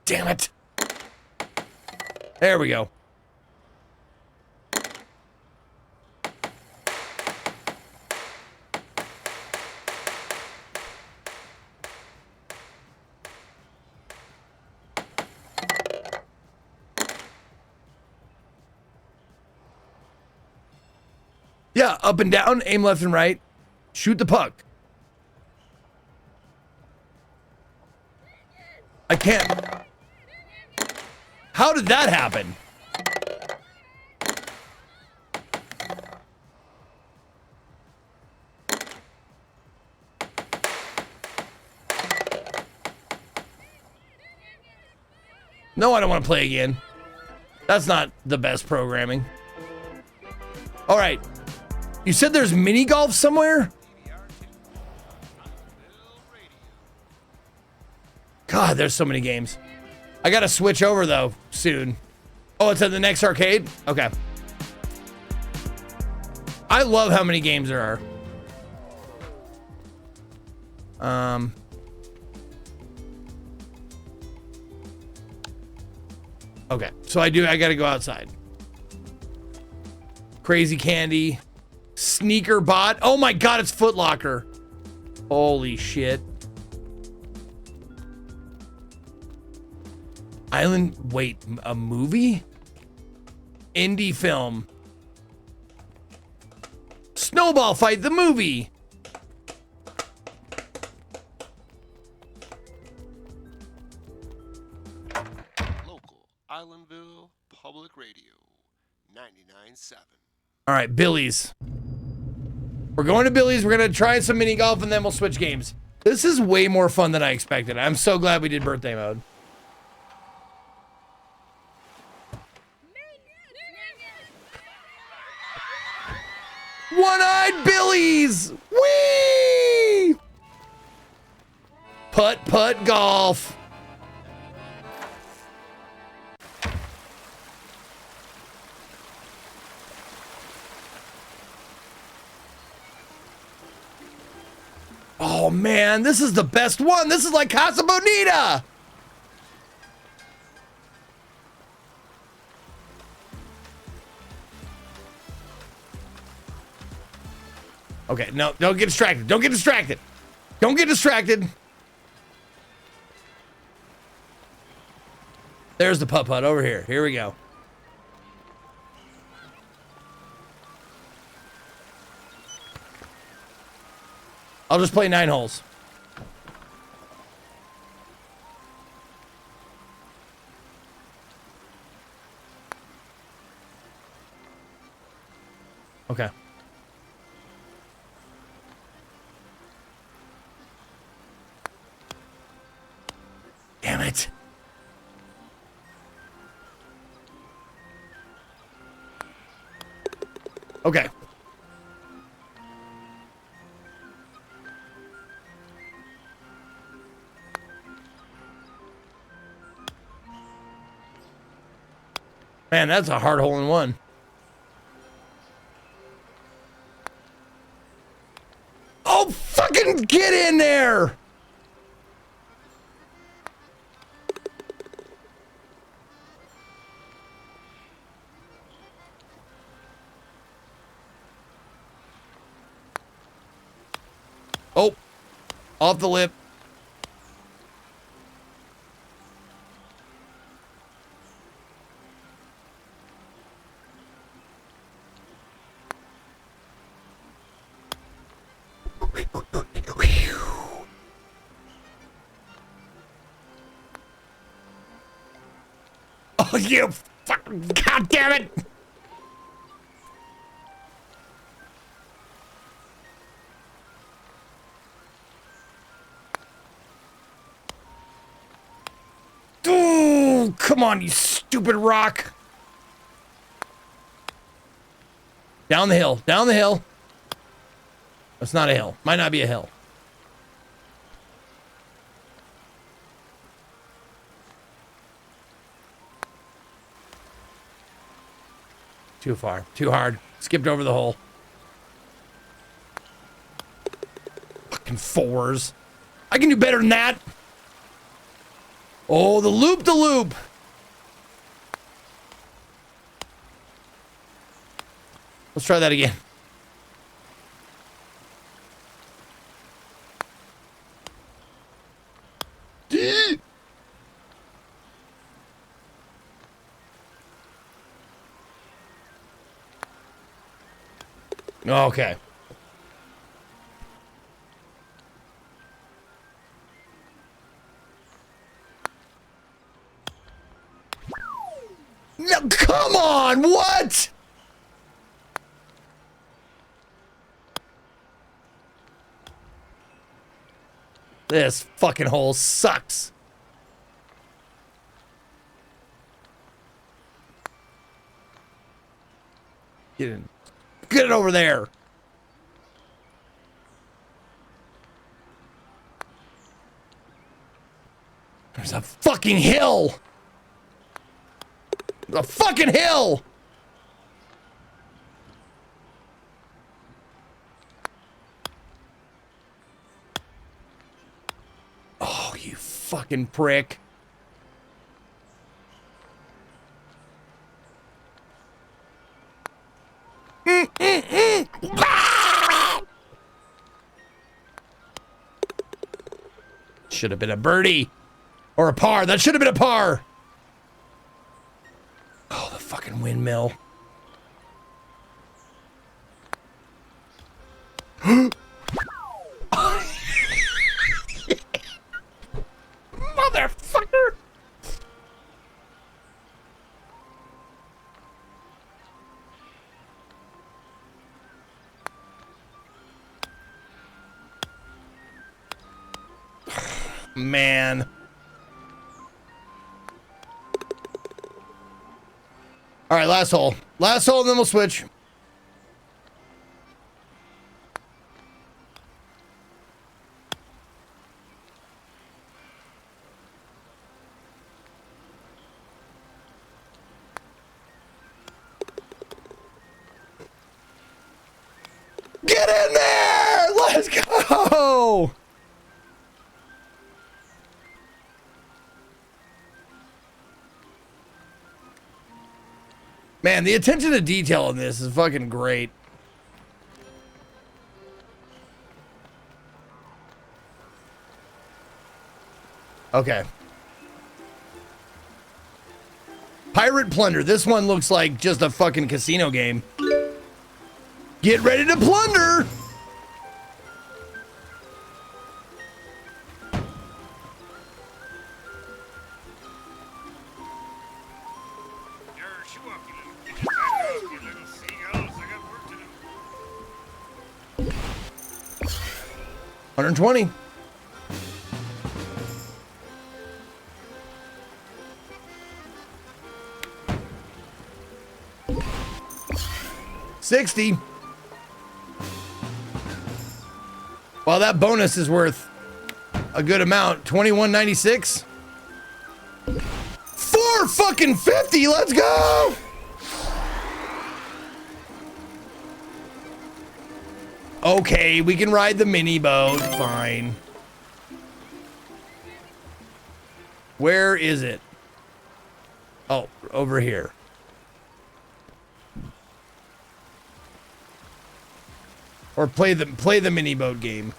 Damn it. There we go. Yeah, up and down, aim left and right, shoot the puck. I can't. How did that happen? No, I don't want to play again. That's not the best programming. All right. You said there's mini golf somewhere? God, there's so many games. I gotta switch over though soon. Oh, it's at the next arcade? Okay. I love how many games there are. Okay, so I gotta go outside. Crazy Candy. Sneaker Bot. Oh my God, it's Foot Locker. Holy shit. Island, wait, a movie? Indie film. Snowball Fight, the movie. Local Islandville Public Radio 99.7. All right, Billy's. We're going to Billy's. We're going to try some mini golf and then we'll switch games. This is way more fun than I expected. I'm so glad we did birthday mode. One-eyed Billy's! Whee! Putt golf. Oh man, this is the best one. This is like Casa Bonita. Okay, no, don't get distracted. Don't get distracted. Don't get distracted. There's the putt-putt over here. Here we go. I'll just play 9 holes. Okay. Damn it. Okay. Man, that's a hard hole in one. Oh, fucking get in there! Oh, off the lip. Oh, you fucking, god damn it! Ooh, come on, you stupid rock. Down the hill, down the hill. That's not a hill. Might not be a hill. Too far, too hard. Skipped over the hole. Fucking 4s. I can do better than that. Oh, the loop, the loop. Let's try that again. Okay. No, come on, what? This fucking hole sucks. Get in. Get it over there. There's a fucking hill. A fucking hill. Oh, you fucking prick. Should have been a birdie or a par. That should have been a par. Oh, the fucking windmill. Motherfucker. Man. All right, last hole. Last hole, and then we'll switch. Get in there! Let's go! Man, the attention to detail on this is fucking great. Okay. Pirate Plunder. This one looks like just a fucking casino game. Get ready to plunder! Show up, you little seagulls. I got work to do. 120. $60. Well, that bonus is worth a good amount. $21.96. $4.50. Let's go. Okay, we can ride the mini boat. Fine. Where is it? Oh, over here. Or play the mini boat game.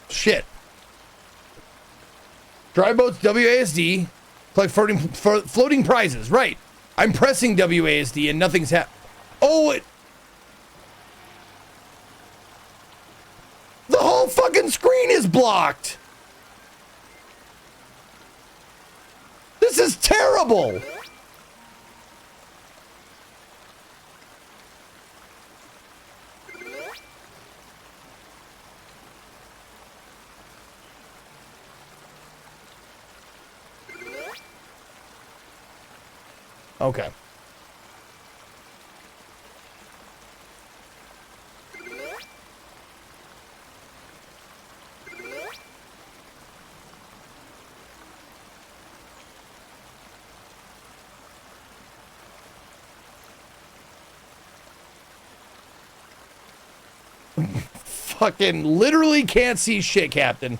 Shit. Dry boats WASD. Collect floating prizes. Right. I'm pressing WASD and nothing's Oh, the whole fucking screen is blocked. This is terrible. Okay. Fucking literally can't see shit, Captain.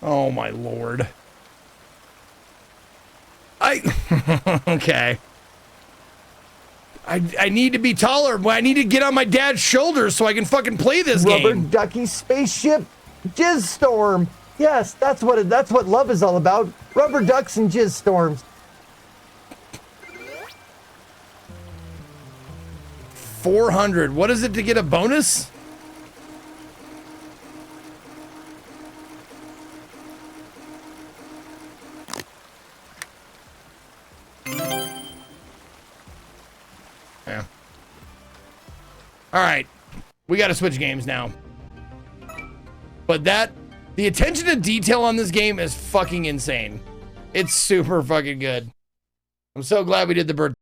Oh my lord. Okay. I need to be taller. I need to get on my dad's shoulders so I can fucking play this Rubber game. ducky spaceship jizz storm. Yes, that's what love is all about. Rubber ducks and jizz storms. 400. What is it to get a bonus? Yeah. All right. We got to switch games now. But the attention to detail on this game is fucking insane. It's super fucking good. I'm so glad we did the bird.